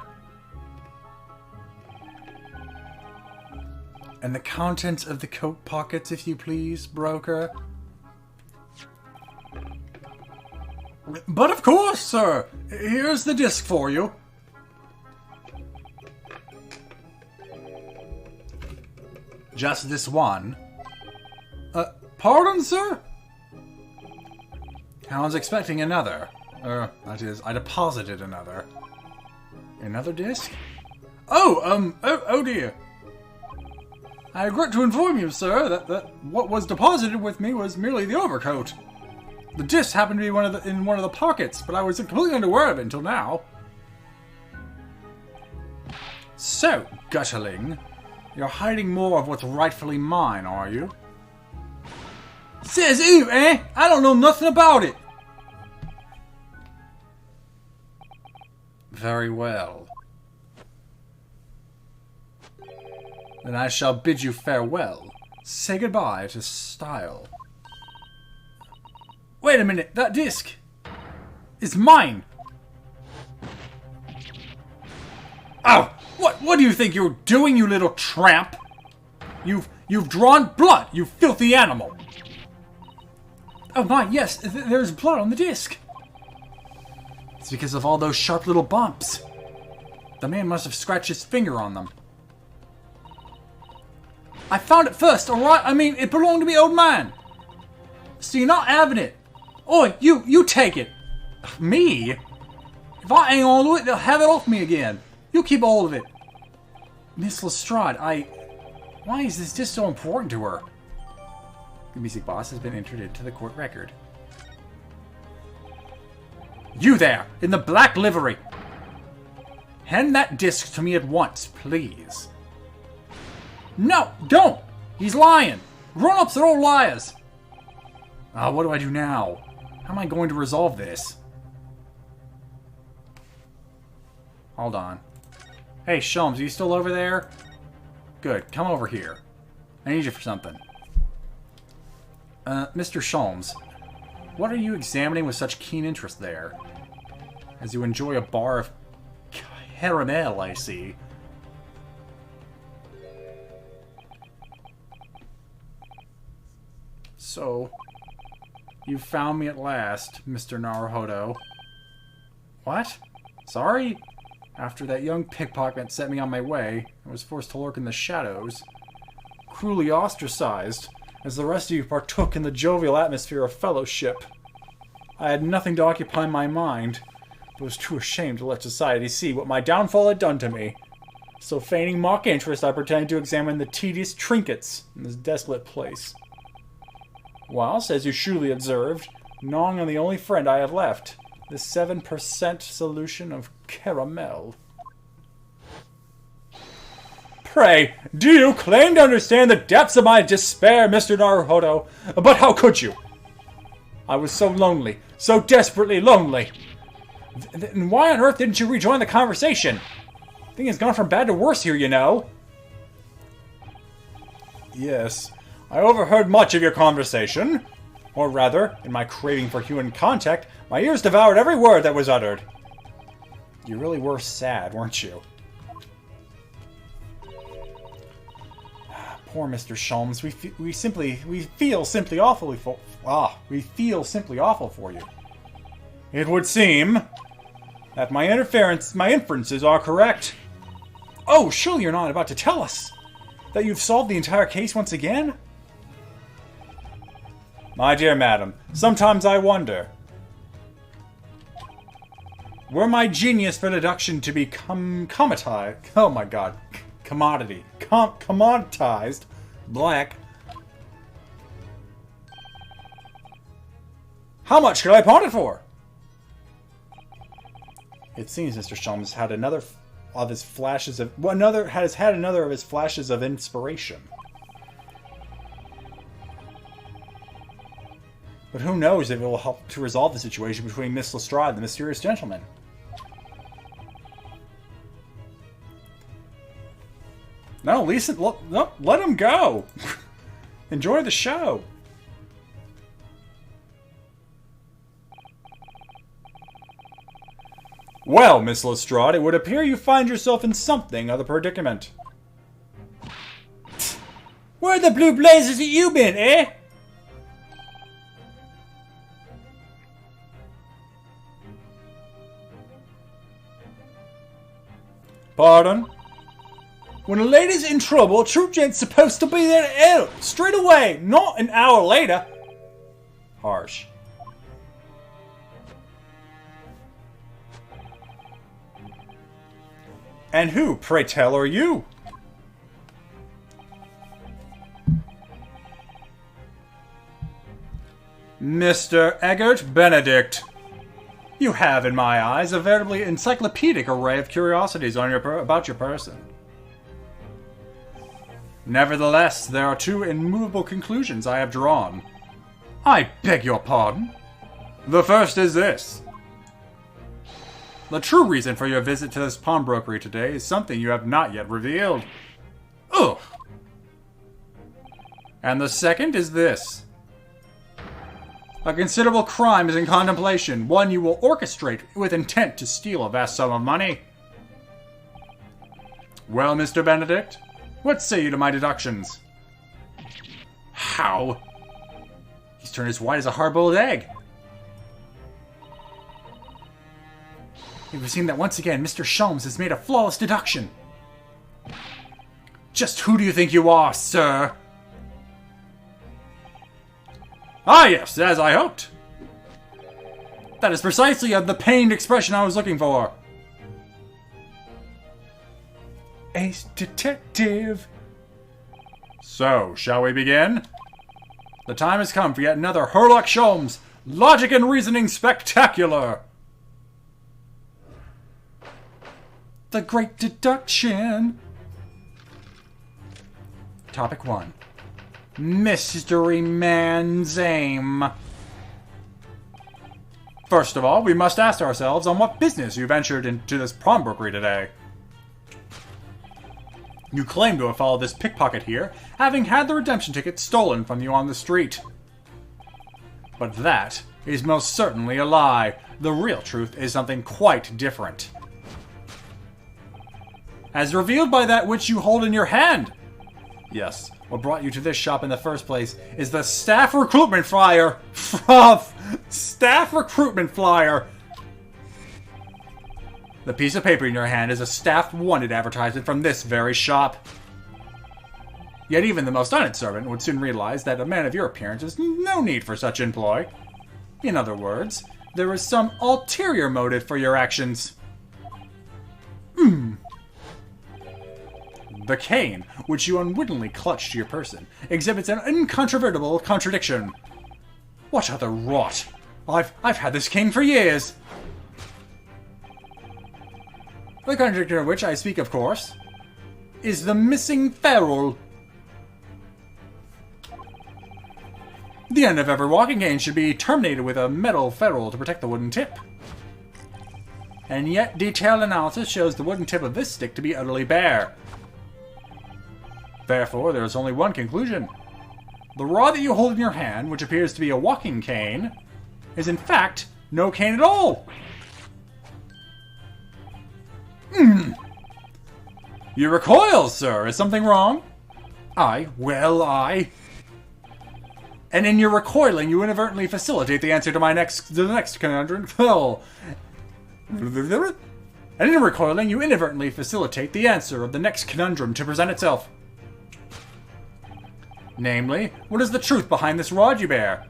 And the contents of the coat pockets, if you please, broker. But of course, sir. Here's the disc for you. Just this one? Pardon, sir? I was expecting another. That is, I deposited another. Another disc? Oh dear. I regret to inform you, sir, that what was deposited with me was merely the overcoat. The disc happened to be in one of the pockets, but I was completely unaware of it until now. So, Gutterling, you're hiding more of what's rightfully mine, are you? Says who, eh? I don't know nothing about it. Very well. Then I shall bid you farewell. Say goodbye to style. Wait a minute, that disc is mine. Oh, what do you think you're doing, you little tramp? You've drawn blood, you filthy animal. Oh my, yes, there's blood on the disc. It's because of all those sharp little bumps. The man must have scratched his finger on them. I found it first, alright? I mean, it belonged to me, old man. So you're not having it. Oi, you take it. Me? If I hang on to it, they'll have it off me again. You keep all of it. Miss Lestrade, why is this disc so important to her? The music boss has been entered into the court record. You there, in the black livery! Hand that disc to me at once, please. No, don't! He's lying! Grown-ups are all liars! What do I do now? How am I going to resolve this? Hold on. Hey, Sholmes, are you still over there? Good, come over here. I need you for something. Mr. Sholmes, what are you examining with such keen interest there? As you enjoy a bar of caramel, I see. So, You found me at last, Mr. Naruhodo. What? Sorry? After that young pickpocket set me on my way, I was forced to lurk in the shadows. Cruelly ostracized, as the rest of you partook in the jovial atmosphere of fellowship. I had nothing to occupy my mind, but was too ashamed to let society see what my downfall had done to me. So feigning mock interest, I pretended to examine the tedious trinkets in this desolate place. Whilst, as you surely observed, gnawing on the only friend I have left, the 7% solution of caramel. Pray, do you claim to understand the depths of my despair, Mr. Naruhodo? But how could you? I was so lonely, so desperately lonely. Then why on earth didn't you rejoin the conversation? Thing has gone from bad to worse here, you know. Yes, I overheard much of your conversation. Or rather, in my craving for human contact, my ears devoured every word that was uttered. You really were sad, weren't you? Poor Mr. Sholmes, we feel simply awful for you. It would seem that my inferences are correct. Oh, surely you're not about to tell us that you've solved the entire case once again? My dear madam, sometimes I wonder, were my genius for deduction to be commoditized, black, how much could I pawn it for? It seems Mr. Sholmes had another of his flashes of inspiration. But who knows if it will help to resolve the situation between Miss Lestrade and the mysterious gentleman. No, Lisa, no, let him go. Enjoy the show. Well, Miss Lestrade, it would appear you find yourself in something of a predicament. Where the blue blazes have you been, eh? Pardon? When a lady's in trouble, a true gent's supposed to be there to help, straight away, not an hour later. Harsh. And who, pray tell, are you? Mr. Eggert Benedict. You have, in my eyes, a veritably encyclopedic array of curiosities on about your person. Nevertheless, there are two immovable conclusions I have drawn. I beg your pardon. The first is this. The true reason for your visit to this pawnbrokery today is something you have not yet revealed. Ugh. And the second is this. A considerable crime is in contemplation, one you will orchestrate with intent to steal a vast sum of money. Well, Mr. Benedict, what say you to my deductions? How? He's turned as white as a hard-boiled egg. It would seem that once again, Mr. Sholmes has made a flawless deduction. Just who do you think you are, sir? Ah, yes, as I hoped. That is precisely the pained expression I was looking for. Ace detective. So, shall we begin? The time has come for yet another Herlock Sholmes Logic and Reasoning Spectacular. The Great Deduction. Topic 1. Mystery Man's Aim. First of all, we must ask ourselves on what business you ventured into this pawnbrokery today. You claim to have followed this pickpocket here, having had the redemption ticket stolen from you on the street. But that is most certainly a lie. The real truth is something quite different. As revealed by that which you hold in your hand. Yes, What brought you to this shop in the first place is the staff recruitment flyer. Staff recruitment flyer. The piece of paper in your hand is a staff wanted advertisement from this very shop. Yet even the most unobservant would soon realize that a man of your appearance has no need for such employ. In other words, there is some ulterior motive for your actions. The cane, which you unwittingly clutch to your person, exhibits an incontrovertible contradiction. What other rot? I've had this cane for years. The contradiction of which I speak, of course, is the missing ferrule. The end of every walking cane should be terminated with a metal ferrule to protect the wooden tip. And yet, detailed analysis shows the wooden tip of this stick to be utterly bare. Therefore, there is only one conclusion. The rod that you hold in your hand, which appears to be a walking cane, is in fact no cane at all. You recoil, sir. Is something wrong? Aye. And in your recoiling, you inadvertently facilitate the answer to the next conundrum. And in recoiling, you inadvertently facilitate the answer of the next conundrum to present itself. Namely, what is the truth behind this rod you bear?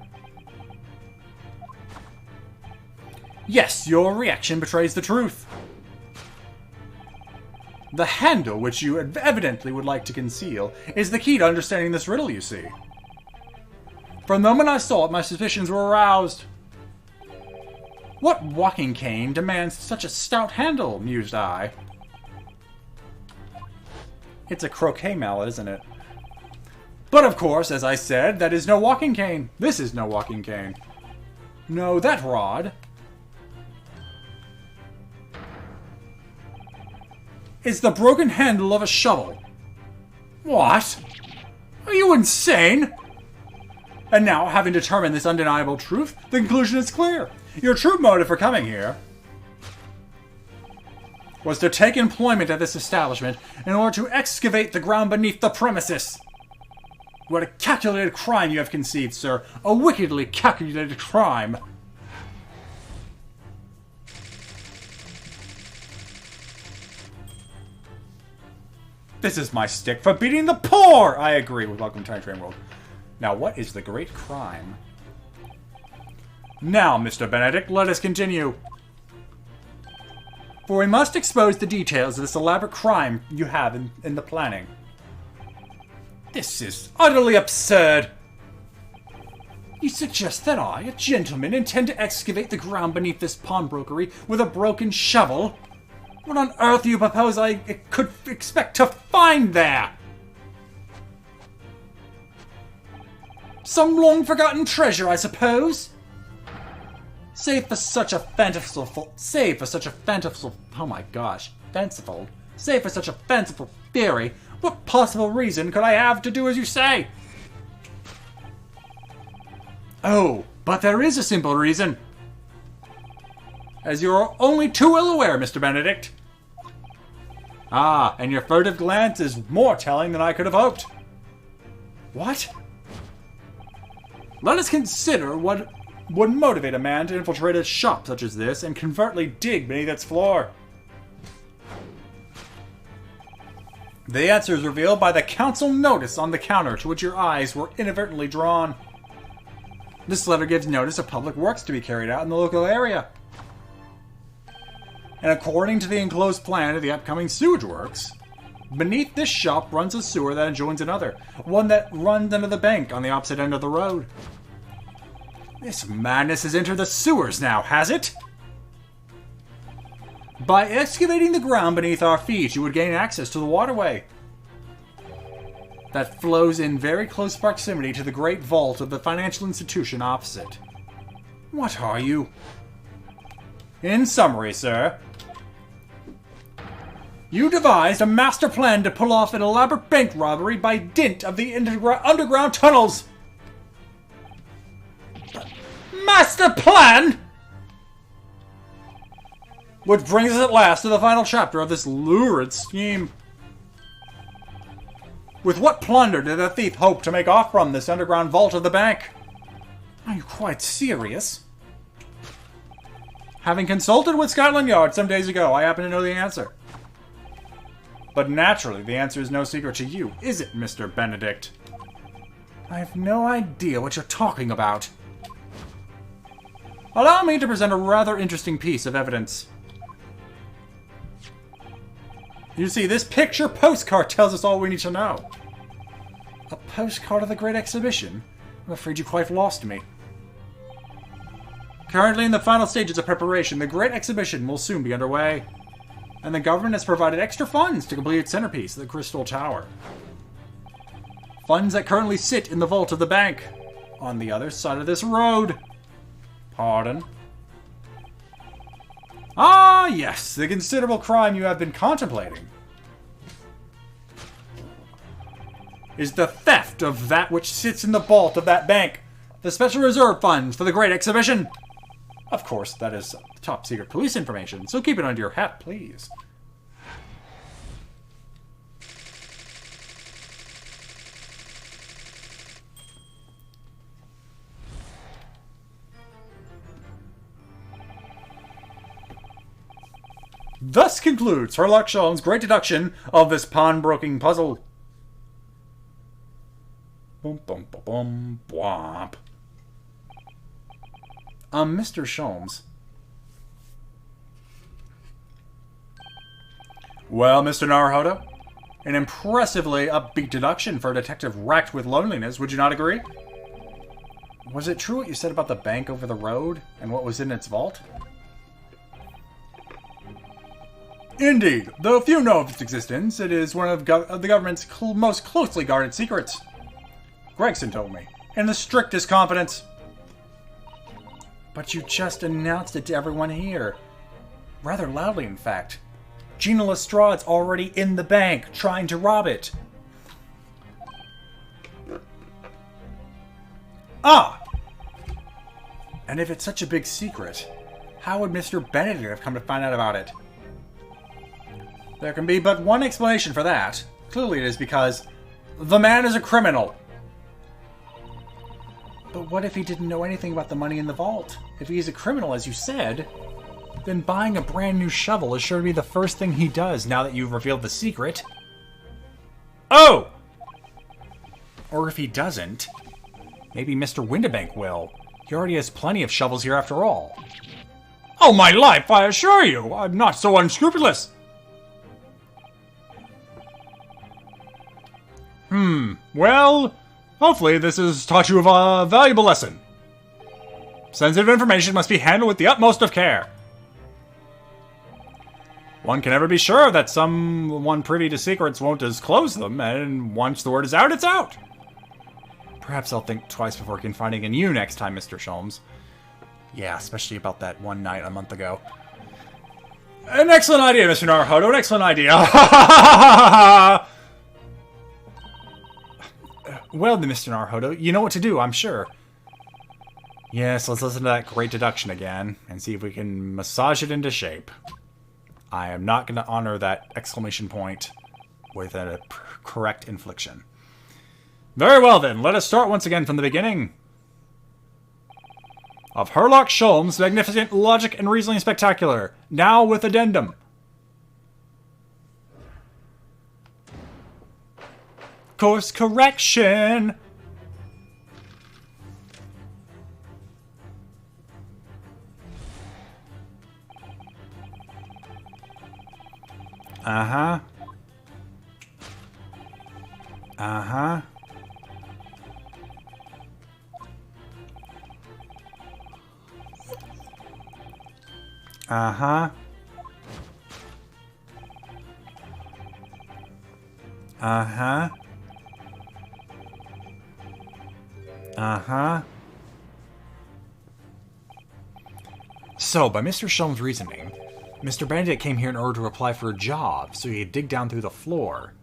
Yes, your reaction betrays the truth. The handle, which you evidently would like to conceal, is the key to understanding this riddle, you see. From the moment I saw it, my suspicions were aroused. What walking cane demands such a stout handle, mused I. It's a croquet mallet, isn't it? But of course, as I said, that is no walking cane. This is no walking cane. No, that rod is the broken handle of a shovel. What? Are you insane? And now, having determined this undeniable truth, the conclusion is clear. Your true motive for coming here was to take employment at this establishment in order to excavate the ground beneath the premises. What a calculated crime you have conceived, sir. A wickedly calculated crime. This is my stick for beating the poor! I agree with Welcome to Tiny Train World. Now, what is the great crime? Now, Mr. Benedict, let us continue. For we must expose the details of this elaborate crime you have in the planning. This is utterly absurd. You suggest that I, a gentleman, intend to excavate the ground beneath this pawnbrokery with a broken shovel? What on earth do you propose I could expect to find there? Some long-forgotten treasure, I suppose? Save for such a fanciful theory, what possible reason could I have to do as you say? Oh, but there is a simple reason. As you're only too well aware, Mr. Benedict. Ah, and your furtive glance is more telling than I could have hoped. What? Let us consider what would motivate a man to infiltrate a shop such as this and covertly dig beneath its floor. The answer is revealed by the council notice on the counter to which your eyes were inadvertently drawn. This letter gives notice of public works to be carried out in the local area. And according to the enclosed plan of the upcoming sewage works, beneath this shop runs a sewer that adjoins another, one that runs under the bank on the opposite end of the road. This madness has entered the sewers now, has it? By excavating the ground beneath our feet, you would gain access to the waterway that flows in very close proximity to the great vault of the financial institution opposite. What are you? In summary, sir, you devised a master plan to pull off an elaborate bank robbery by dint of the underground tunnels. Master plan? Which brings us at last to the final chapter of this lurid scheme. With what plunder did the thief hope to make off from this underground vault of the bank? Are you quite serious? Having consulted with Scotland Yard some days ago, I happen to know the answer. But naturally, the answer is no secret to you, is it, Mr. Benedict? I have no idea what you're talking about. Allow me to present a rather interesting piece of evidence. You see, this picture postcard tells us all we need to know. A postcard of the Great Exhibition? I'm afraid you quite lost me. Currently in the final stages of preparation, the Great Exhibition will soon be underway. And the government has provided extra funds to complete its centerpiece, the Crystal Tower. Funds that currently sit in the vault of the bank, on the other side of this road. Pardon? Ah, yes, the considerable crime you have been contemplating is the theft of that which sits in the vault of that bank, the special reserve funds for the Great Exhibition. Of course, that is top secret police information, so keep it under your hat, please. Thus concludes Herlock Sholmes' great deduction of this pawnbroking puzzle. Boom, boom, boom, boom, bwomp. Mr. Sholmes. Well, Mr. Naruhodo, an impressively upbeat deduction for a detective racked with loneliness, would you not agree? Was it true what you said about the bank over the road and what was in its vault? Indeed. Though few know of its existence, it is one of the government's most closely guarded secrets. Gregson told me, in the strictest confidence. But you just announced it to everyone here. Rather loudly, in fact. Gina Lestrade's already in the bank, trying to rob it. Ah! And if it's such a big secret, how would Mr. Benedict have come to find out about it? There can be but one explanation for that. Clearly it is because the man is a criminal. But what if he didn't know anything about the money in the vault? If he's a criminal, as you said, then buying a brand new shovel is sure to be the first thing he does now that you've revealed the secret. Oh! Or if he doesn't, maybe Mr. Windibank will. He already has plenty of shovels here after all. Oh, my life, I assure you, I'm not so unscrupulous. Well, hopefully this has taught you of a valuable lesson. Sensitive information must be handled with the utmost of care. One can never be sure that someone privy to secrets won't disclose them, and once the word is out, it's out. Perhaps I'll think twice before confiding in you next time, Mr. Sholmes. Yeah, especially about that one night a month ago. An excellent idea, Mr. Naruhodo, an excellent idea. Well then, Mr. Naruhodo, you know what to do, I'm sure. Yes, let's listen to that great deduction again, and see if we can massage it into shape. I am not going to honor that exclamation point with a correct inflection. Very well then, let us start once again from the beginning. Of Herlock Sholmes' magnificent logic and reasoning spectacular, now with addendum. Course correction! Uh-huh. Uh-huh. Uh-huh. Uh-huh. Uh-huh. So, by Mr. Sholmes' reasoning, Mr. Benedict came here in order to apply for a job, so he'd dig down through the floor.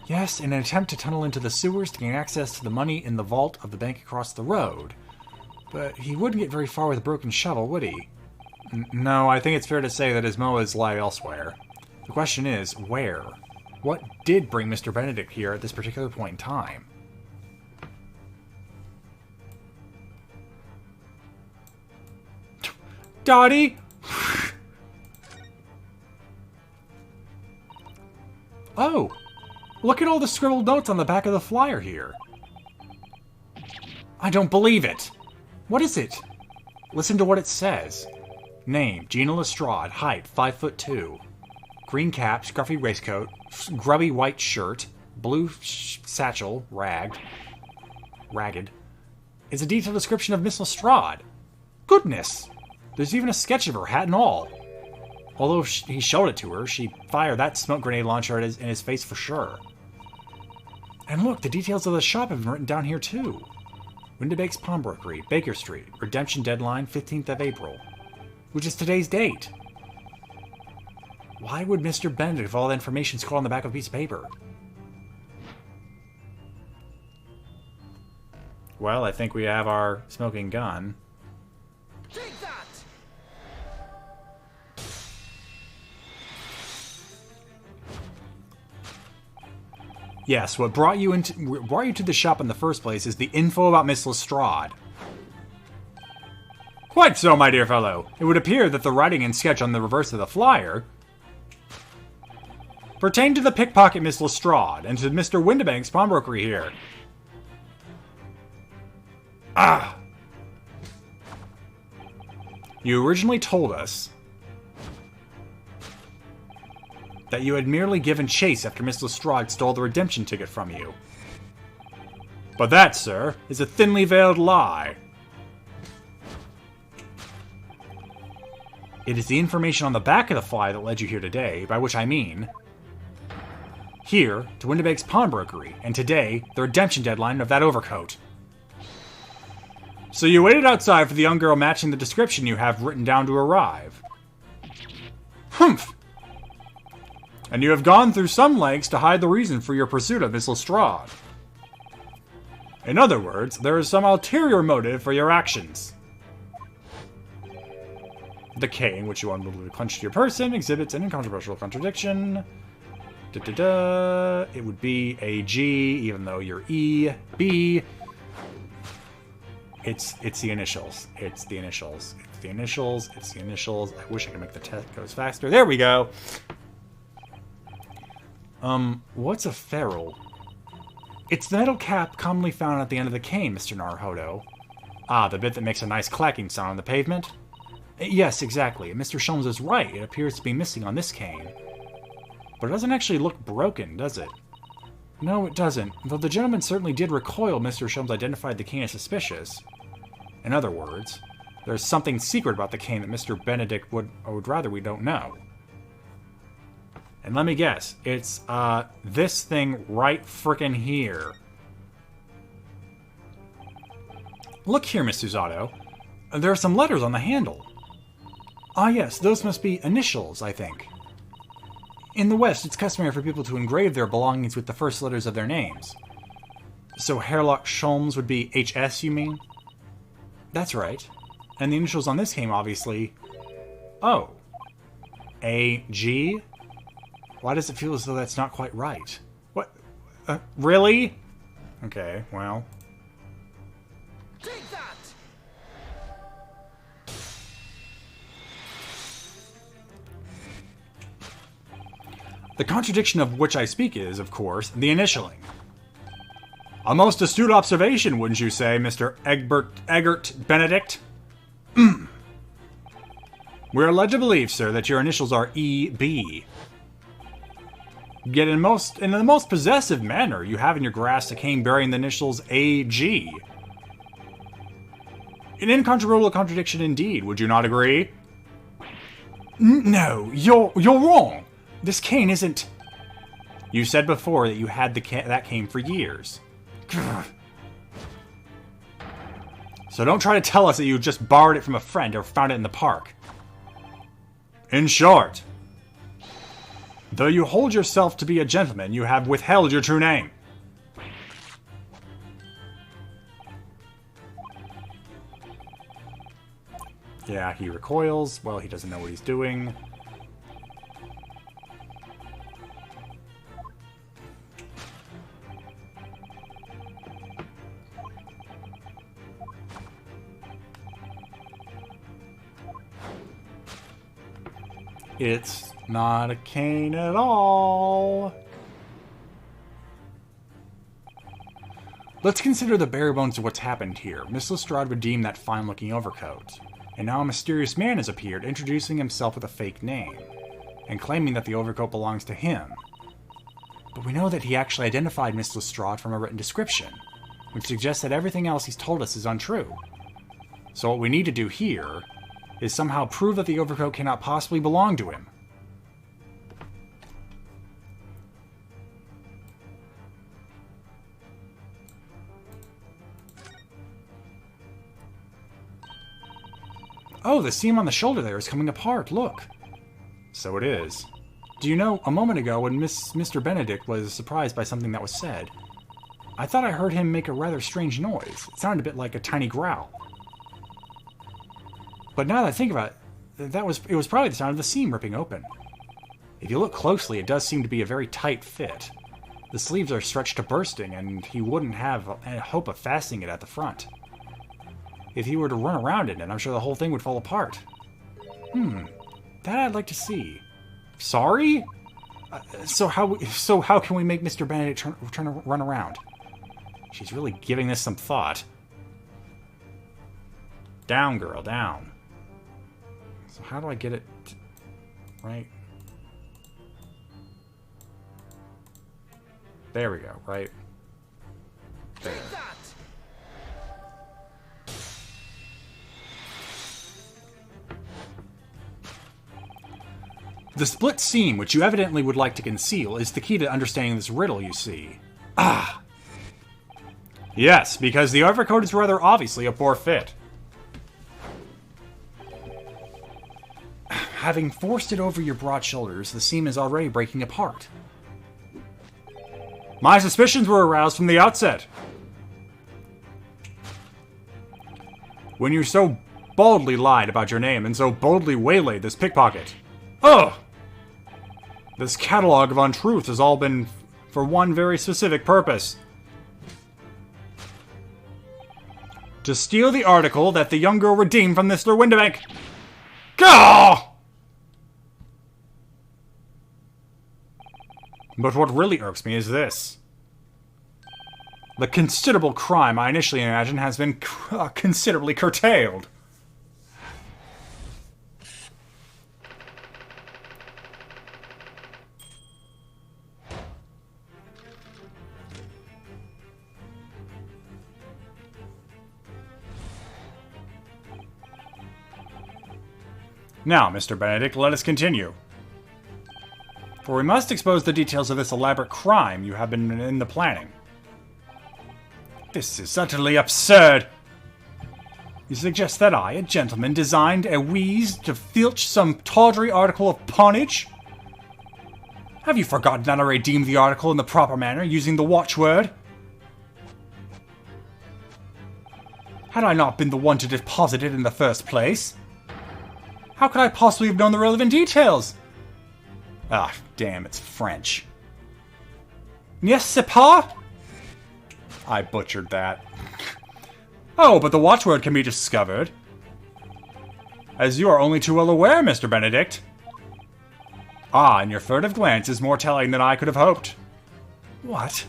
Yes, in an attempt to tunnel into the sewers to gain access to the money in the vault of the bank across the road. But he wouldn't get very far with a broken shovel, would he? No, I think it's fair to say that his motives lie elsewhere. The question is, where? What did bring Mr. Benedict here at this particular point in time? Dottie! Oh! Look at all the scribbled notes on the back of the flyer here. I don't believe it! What is it? Listen to what it says. Name, Gina Lestrade, height, 5'2". Green cap, scruffy waistcoat, grubby white shirt, blue satchel, ragged. It's a detailed description of Miss Lestrade. Goodness! There's even a sketch of her, hat and all. Although he showed it to her, she'd fire that smoke grenade launcher in his face for sure. And look, the details of the shop have been written down here too. Windibake's Pawnbrokery, Baker Street, redemption deadline 15th of April, which is today's date. Why would Mr. Benedict have all that information scrawled on the back of a piece of paper? Well, I think we have our smoking gun. Take that! Yes, what brought you to the shop in the first place is the info about Miss Lestrade. Quite so, my dear fellow. It would appear that the writing and sketch on the reverse of the flyer pertain to the pickpocket Miss Lestrade and to Mr. Windibank's pawnbrokery here. Ah! You originally told us that you had merely given chase after Miss Lestrade stole the redemption ticket from you. But that, sir, is a thinly veiled lie. It is the information on the back of the flyer that led you here today, by which I mean here to Windibake's pawnbrokery, and today the redemption deadline of that overcoat. So you waited outside for the young girl matching the description you have written down to arrive. Humph! And you have gone through some lengths to hide the reason for your pursuit of Miss Lestrade. In other words, there is some ulterior motive for your actions. The K in which you unwillingly clenched your person exhibits an incontrovertible contradiction. It would be a G, even though you're E. B. It's the initials. It's the initials. It's the initials. It's the initials. I wish I could make the test goes faster. There we go. What's a ferrule? It's the metal cap commonly found at the end of the cane, Mr. Naruhodo. Ah, the bit that makes a nice clacking sound on the pavement? Yes, exactly. Mr. Sholmes is right. It appears to be missing on this cane. But it doesn't actually look broken, does it? No, it doesn't. Though the gentleman certainly did recoil, Mr. Sholmes identified the cane as suspicious. In other words, there's something secret about the cane that Mr. Benedict would rather we don't know. And let me guess, it's, this thing right frickin' here. Look here, Miss Susato. There are some letters on the handle. Ah, yes, those must be initials, I think. In the West, it's customary for people to engrave their belongings with the first letters of their names. So Herlock Sholmes would be HS, you mean? That's right. And the initials on this cane, obviously... Oh. A-G? Why does it feel as though that's not quite right? What? Really? Okay, well... Take that! The contradiction of which I speak is, of course, the initialing. A most astute observation, wouldn't you say, Mr. Egbert Benedict? We are led to believe, sir, that your initials are E.B. Yet in the most possessive manner, you have in your grasp a cane bearing the initials A.G. An incontrovertible contradiction indeed, would you not agree? No, you're wrong. This cane isn't... You said before that you had that cane for years. So don't try to tell us that you just borrowed it from a friend or found it in the park. In short, though you hold yourself to be a gentleman, you have withheld your true name. Yeah, he recoils. Well, he doesn't know what he's doing. It's not a cane at all. Let's consider the bare bones of what's happened here. Miss Lestrade redeemed that fine-looking overcoat. And now a mysterious man has appeared, introducing himself with a fake name, and claiming that the overcoat belongs to him. But we know that he actually identified Miss Lestrade from a written description, which suggests that everything else he's told us is untrue. So what we need to do here is somehow prove that the overcoat cannot possibly belong to him. Oh, the seam on the shoulder there is coming apart, look. So it is. Do you know, a moment ago when Mr. Benedict was surprised by something that was said, I thought I heard him make a rather strange noise. It sounded a bit like a tiny growl. But now that I think about it, it was probably the sound of the seam ripping open. If you look closely, it does seem to be a very tight fit. The sleeves are stretched to bursting, and he wouldn't have a hope of fastening it at the front. If he were to run around it, I'm sure the whole thing would fall apart. That I'd like to see. Sorry? So how can we make Mr. Benedict run around? She's really giving this some thought. Down, girl, down. So how do I get it right? There we go, right? There. The split seam, which you evidently would like to conceal, is the key to understanding this riddle, you see. Ah! Yes, because the overcoat is rather obviously a poor fit. Having forced it over your broad shoulders, the seam is already breaking apart. My suspicions were aroused from the outset. When you so boldly lied about your name and so boldly waylaid this pickpocket. Ugh! This catalog of untruths has all been for one very specific purpose. To steal the article that the young girl redeemed from Mr. Windibank. Gah! But what really irks me is this. The considerable crime I initially imagined has been considerably curtailed. Now, Mr. Benedict, let us continue. For we must expose the details of this elaborate crime you have been in the planning. This is utterly absurd. You suggest that I, a gentleman, designed a wheeze to filch some tawdry article of pawnage? Have you forgotten that I redeemed the article in the proper manner, using the watchword? Had I not been the one to deposit it in the first place? How could I possibly have known the relevant details? Ah, damn, it's French. N'est-ce pas? I butchered that. Oh, but the watchword can be discovered. As you are only too well aware, Mr. Benedict. Ah, and your furtive glance is more telling than I could have hoped. What?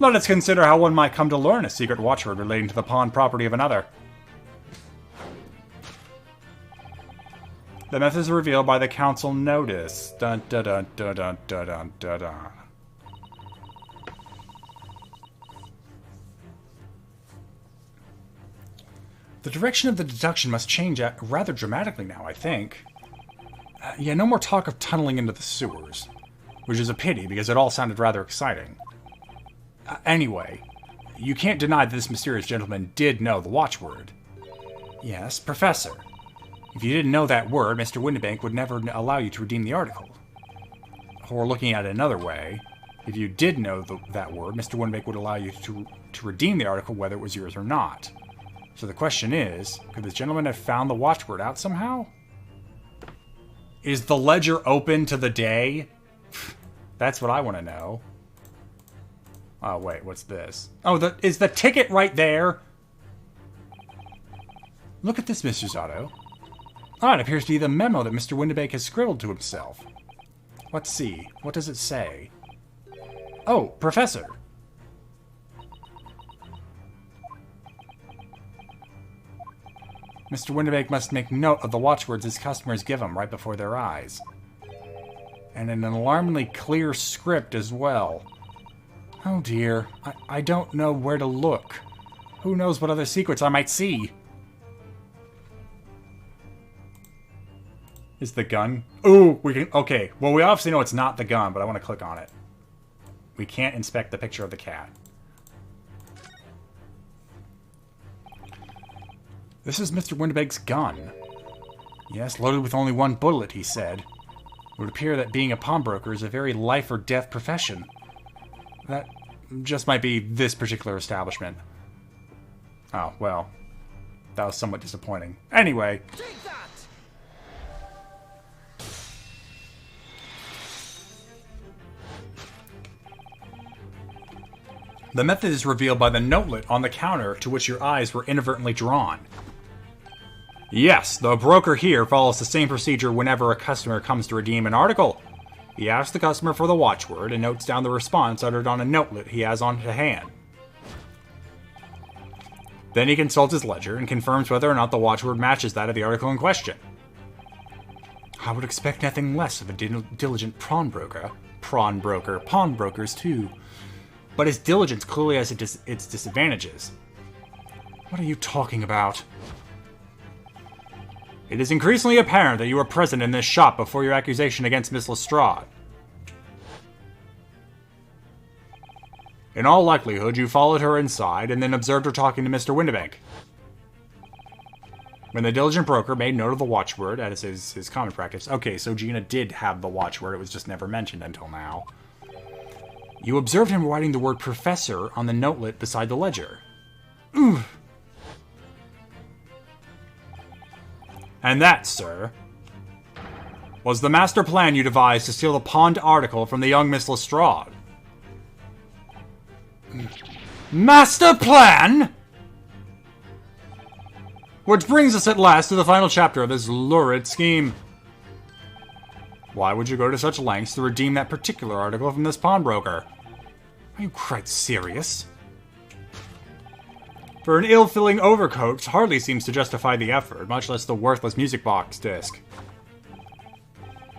Let us consider how one might come to learn a secret watchword relating to the pawned property of another. The method is revealed by the council notice. Dun dun dun dun dun dun dun dun dun. The direction of the deduction must change rather dramatically now, I think. Yeah, no more talk of tunneling into the sewers. Which is a pity, because it all sounded rather exciting. Anyway, you can't deny that this mysterious gentleman did know the watchword. Yes, Professor. If you didn't know that word, Mr. Windibank would never allow you to redeem the article. Or looking at it another way, if you did know that word, Mr. Windibank would allow you to redeem the article whether it was yours or not. So the question is, could this gentleman have found the watchword out somehow? Is the ledger open to the day? That's what I want to know. Oh, wait, what's this? Oh, is the ticket right there? Look at this, Mr. Zotto. Ah, it appears to be the memo that Mr. Windibank has scribbled to himself. Let's see. What does it say? Oh, Professor. Mr. Windibank must make note of the watchwords his customers give him right before their eyes. And in an alarmingly clear script as well. Oh dear, I don't know where to look. Who knows what other secrets I might see? Is the gun? Ooh, we can... Okay, well we obviously know it's not the gun, but I want to click on it. We can't inspect the picture of the cat. This is Mr. Windibank's gun. Yes, loaded with only one bullet, he said. It would appear that being a pawnbroker is a very life-or-death profession. That just might be this particular establishment. Oh, well. That was somewhat disappointing. Anyway. Take that! The method is revealed by the notelet on the counter to which your eyes were inadvertently drawn. Yes, the broker here follows the same procedure whenever a customer comes to redeem an article. He asks the customer for the watchword and notes down the response uttered on a notelet he has on hand. Then he consults his ledger and confirms whether or not the watchword matches that of the article in question. I would expect nothing less of a diligent pawnbroker. Pawnbrokers too. But his diligence clearly has its disadvantages. What are you talking about? It is increasingly apparent that you were present in this shop before your accusation against Miss Lestrade. In all likelihood, you followed her inside and then observed her talking to Mr. Windibank. When the diligent broker made note of the watchword, as is his common practice... Okay, so Gina did have the watchword, it was just never mentioned until now. You observed him writing the word professor on the notelet beside the ledger. Ooh. And that, sir, was the master plan you devised to steal the pawned article from the young Miss Lestrade. Master plan? Which brings us at last to the final chapter of this lurid scheme. Why would you go to such lengths to redeem that particular article from this pawnbroker? Are you quite serious? For an ill-filling overcoat hardly seems to justify the effort, much less the worthless music box disc.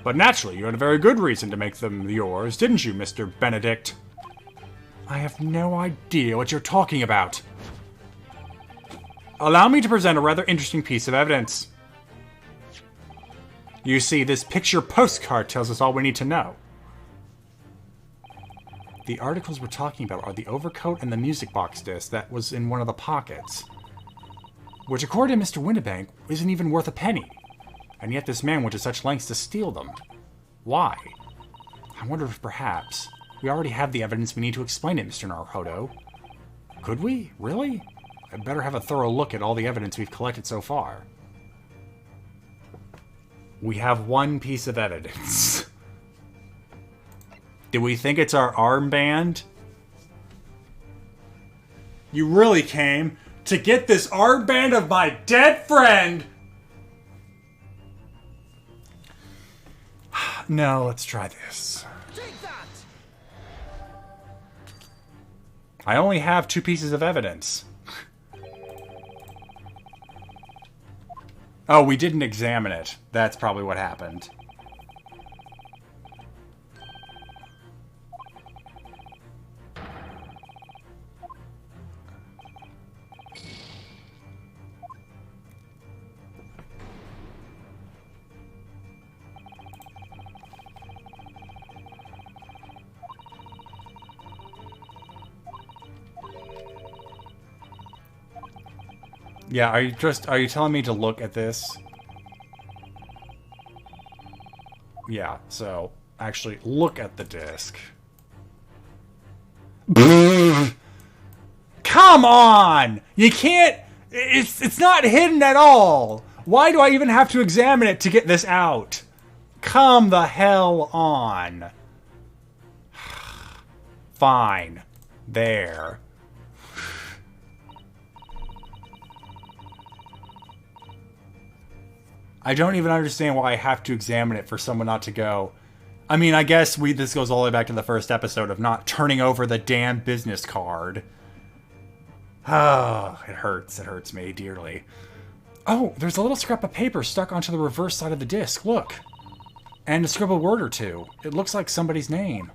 But naturally, you had a very good reason to make them yours, didn't you, Mr. Benedict? I have no idea what you're talking about. Allow me to present a rather interesting piece of evidence. You see, this picture postcard tells us all we need to know. The articles we're talking about are the overcoat and the music box disc that was in one of the pockets. Which, according to Mr. Windibank, isn't even worth a penny. And yet this man went to such lengths to steal them. Why? I wonder if perhaps we already have the evidence we need to explain it, Mr. Naruhodo. Could we? Really? I'd better have a thorough look at all the evidence we've collected so far. We have one piece of evidence. Do we think it's our armband? You really came to get this armband of my dead friend? No, let's try this. Take that! I only have two pieces of evidence. Oh, we didn't examine it. That's probably what happened. Yeah, are you telling me to look at this? Yeah, so actually look at the disc. Come on! You can't, it's not hidden at all. Why do I even have to examine it to get this out? Come the hell on. Fine. There. I don't even understand why I have to examine it for someone not to go. I mean, I guess this goes all the way back to the first episode of not turning over the damn business card. Oh, it hurts. It hurts me dearly. Oh, there's a little scrap of paper stuck onto the reverse side of the disc. Look. And a scribbled word or two. It looks like somebody's name.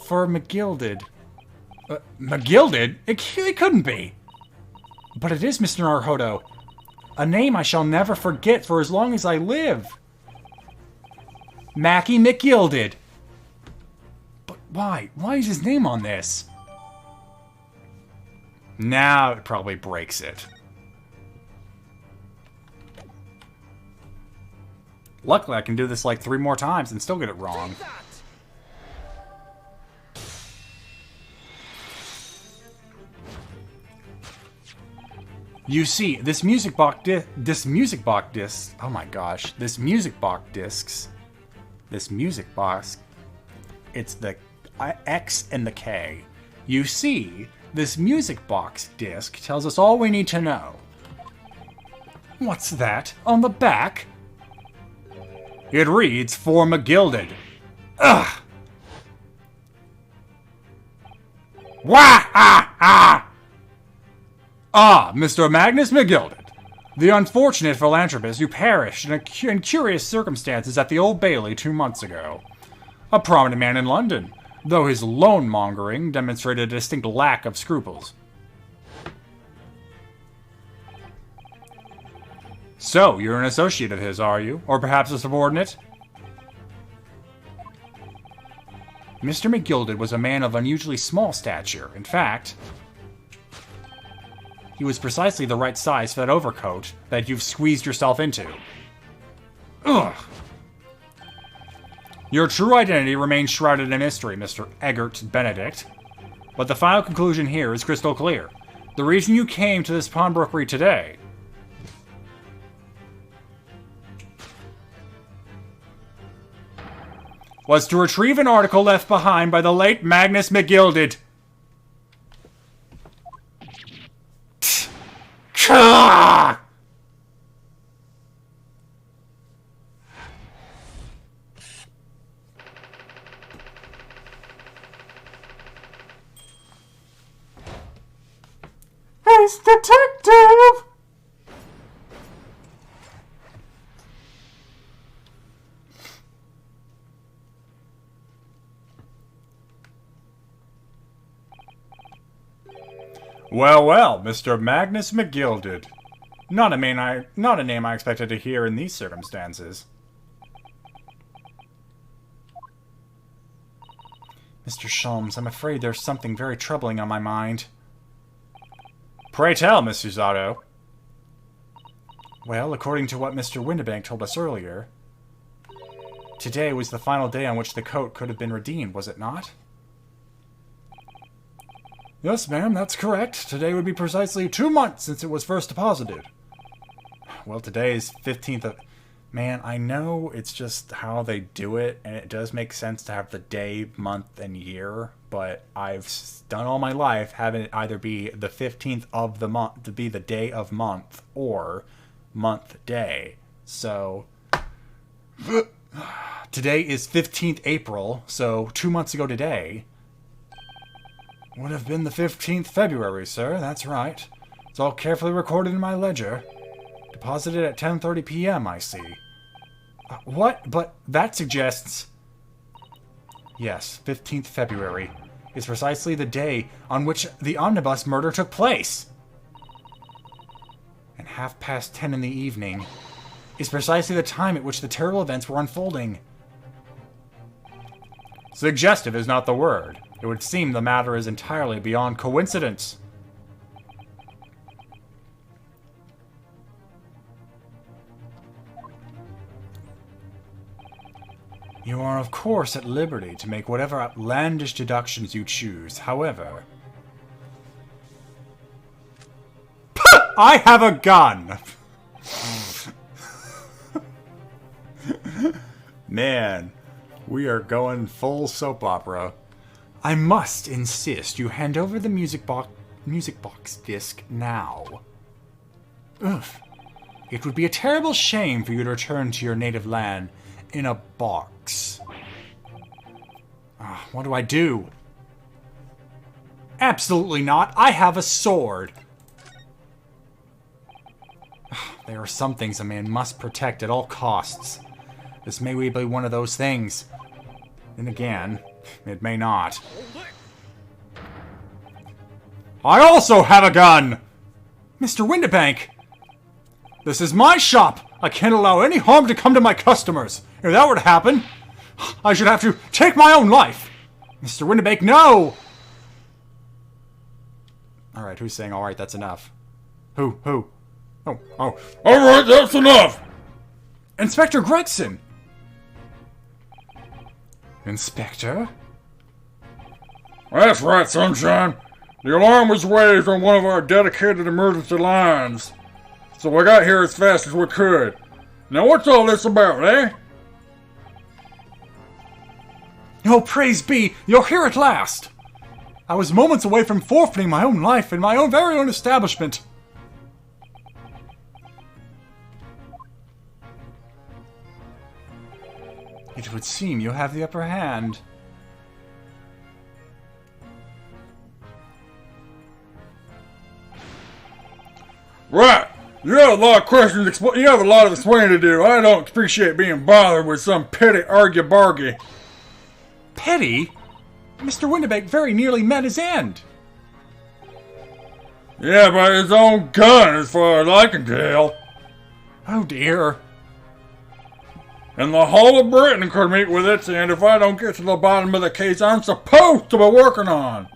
For McGilded. McGilded? It couldn't be. But it is, Mr. Naruhodo. A name I shall never forget for as long as I live. Mackie McGilded. But why? Why is his name on this? Now it probably breaks it. Luckily, I can do this like 3 more times and still get it wrong. You see, this music box disc. Oh my gosh, this music box. It's the X and the K. You see, this music box disc tells us all we need to know. What's that on the back? It reads for McGilded. Ugh. Wah! Ah! Ah! Ah, Mr. Magnus McGilded, the unfortunate philanthropist who perished in curious circumstances at the Old Bailey 2 months ago. A prominent man in London, though his loan-mongering demonstrated a distinct lack of scruples. So, you're an associate of his, are you? Or perhaps a subordinate? Mr. McGilded was a man of unusually small stature. In fact, he was precisely the right size for that overcoat that you've squeezed yourself into. Ugh. Your true identity remains shrouded in mystery, Mr. Eggert Benedict. But the final conclusion here is crystal clear. The reason you came to this pawnbrokery today was to retrieve an article left behind by the late Magnus McGilded. It's detective! Well, well, Mr. Magnus McGilded. Not a name I expected to hear in these circumstances. Mr. Sholmes, I'm afraid there's something very troubling on my mind. Pray tell, Miss Susato. Well, according to what Mr. Windibank told us earlier, today was the final day on which the coat could have been redeemed, was it not? Yes, ma'am, that's correct. Today would be precisely 2 months since it was first deposited. Well, today is 15th of... Man, I know it's just how they do it, and it does make sense to have the day, month, and year, but I've done all my life having it either be the 15th of the month, to be the day of month, or month day. So, today is 15th April, so 2 months ago today would have been the 15th February, sir. That's right. It's all carefully recorded in my ledger. Deposited at 10:30 p.m., I see. What? But that suggests... Yes, 15th February is precisely the day on which the omnibus murder took place. And 10:30 in the evening is precisely the time at which the terrible events were unfolding. Suggestive is not the word. It would seem the matter is entirely beyond coincidence. You are, of course, at liberty to make whatever outlandish deductions you choose. However... I have a gun! Man, we are going full soap opera. I must insist you hand over the music box disc now. Ugh. It would be a terrible shame for you to return to your native land in a box. What do I do? Absolutely not. I have a sword. There are some things a man must protect at all costs. This may be one of those things. Then again, it may not. I also have a gun! Mr. Windibank! This is my shop! I can't allow any harm to come to my customers! If that were to happen, I should have to take my own life! Mr. Windibank, no! Alright, who's saying alright, that's enough? Who? Oh. Alright, that's enough! Inspector Gregson! Inspector? That's right, Sunshine. The alarm was raised on one of our dedicated emergency lines. So we got here as fast as we could. Now what's all this about, eh? Oh, praise be, you're here at last! I was moments away from forfeiting my own life in my own very own establishment. It would seem you have the upper hand. Right! You have a lot of questions, you have a lot of explaining to do. I don't appreciate being bothered with some petty argy-bargy. Petty? Mr. Windibank very nearly met his end. Yeah, by his own gun, as far as I can tell. Oh dear. And the whole of Britain could meet with its end if I don't get to the bottom of the case I'm supposed to be working on.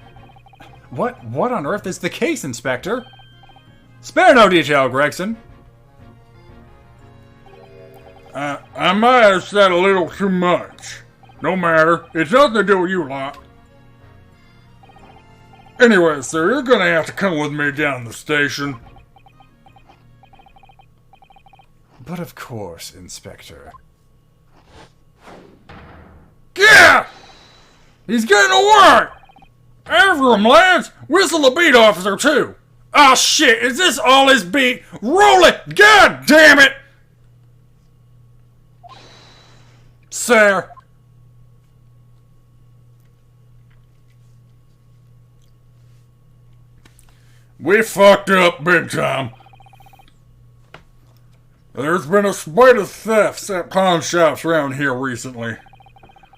What on earth is the case, Inspector? Spare no detail, Gregson. I might have said a little too much. No matter. It's nothing to do with you lot. Anyway, sir, you're gonna have to come with me down to the station. But of course, Inspector. Yeah! He's getting to work! After him, lads! Whistle the beat officer, too! Oh shit, is this all his beat? Roll it! God damn it! Sir. We fucked up big time. There's been a spate of thefts at pawn shops around here recently.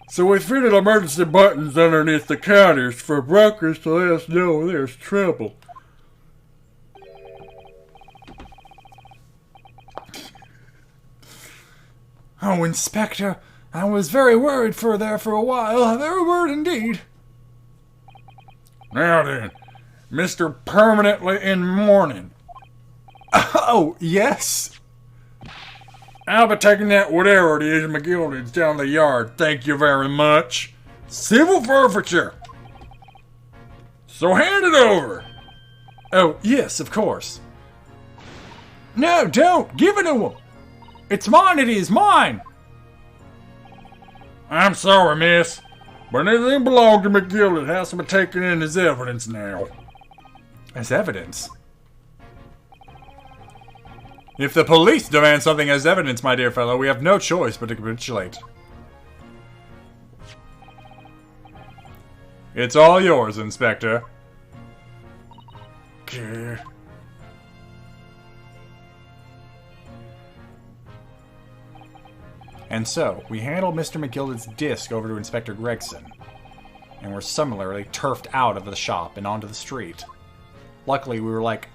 So we fitted emergency buttons underneath the counters for brokers to let us know there's trouble. Oh, Inspector, I was very worried for a while. Very worried indeed. Now then, Mr. Permanently in Mourning. Oh, yes. I'll be taking that whatever it is McGilded's down the yard, thank you very much. Civil forfeiture. So hand it over. Oh, yes, of course. No, don't. Give it to him. It's mine, it is mine. I'm sorry, miss, but anything belonging to McGilded has to be taken in as evidence now. As evidence? If the police demand something as evidence, my dear fellow, we have no choice but to capitulate. It's all yours, Inspector. Okay. And so, we handled Mr. McGilded's disc over to Inspector Gregson, and were similarly turfed out of the shop and onto the street. Luckily, we were like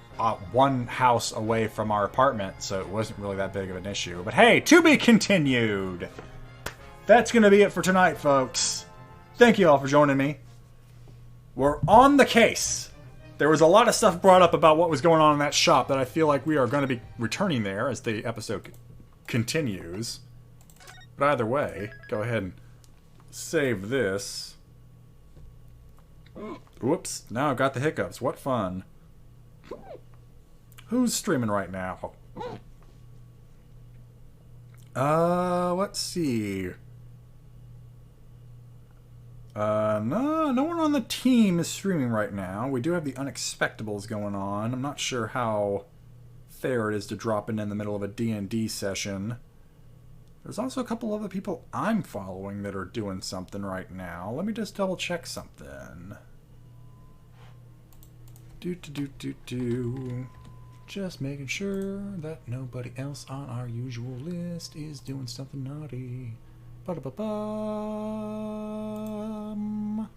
one house away from our apartment, so it wasn't really that big of an issue. But hey, to be continued! That's going to be it for tonight, folks. Thank you all for joining me. We're on the case. There was a lot of stuff brought up about what was going on in that shop that I feel like we are going to be returning there as the episode continues. But either way, go ahead and save this. Whoops, now I've got the hiccups. What fun. Who's streaming right now? Let's see. No one on the team is streaming right now. We do have the Unexpectables going on. I'm not sure how fair it is to drop in the middle of a D&D session. There's also a couple other people I'm following that are doing something right now. Let me just double check something. Just making sure that nobody else on our usual list is doing something naughty. Ba-da-ba-bum.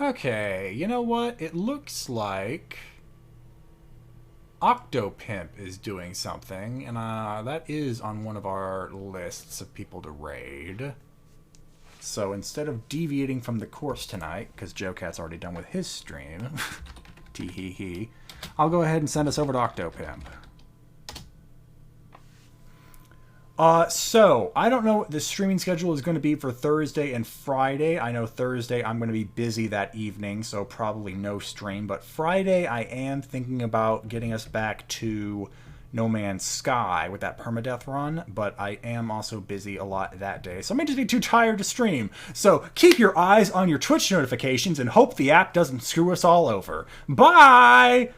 Okay, you know what? It looks like Octopimp is doing something, and that is on one of our lists of people to raid. So instead of deviating from the course tonight, because Joe Cat's already done with his stream, tee-hee-hee, I'll go ahead and send us over to Octopimp. So, I don't know what the streaming schedule is going to be for Thursday and Friday. I know Thursday I'm going to be busy that evening, so probably no stream. But Friday I am thinking about getting us back to No Man's Sky with that permadeath run, but I am also busy a lot that day, so I may just be too tired to stream. So keep your eyes on your Twitch notifications and hope the app doesn't screw us all over. Bye!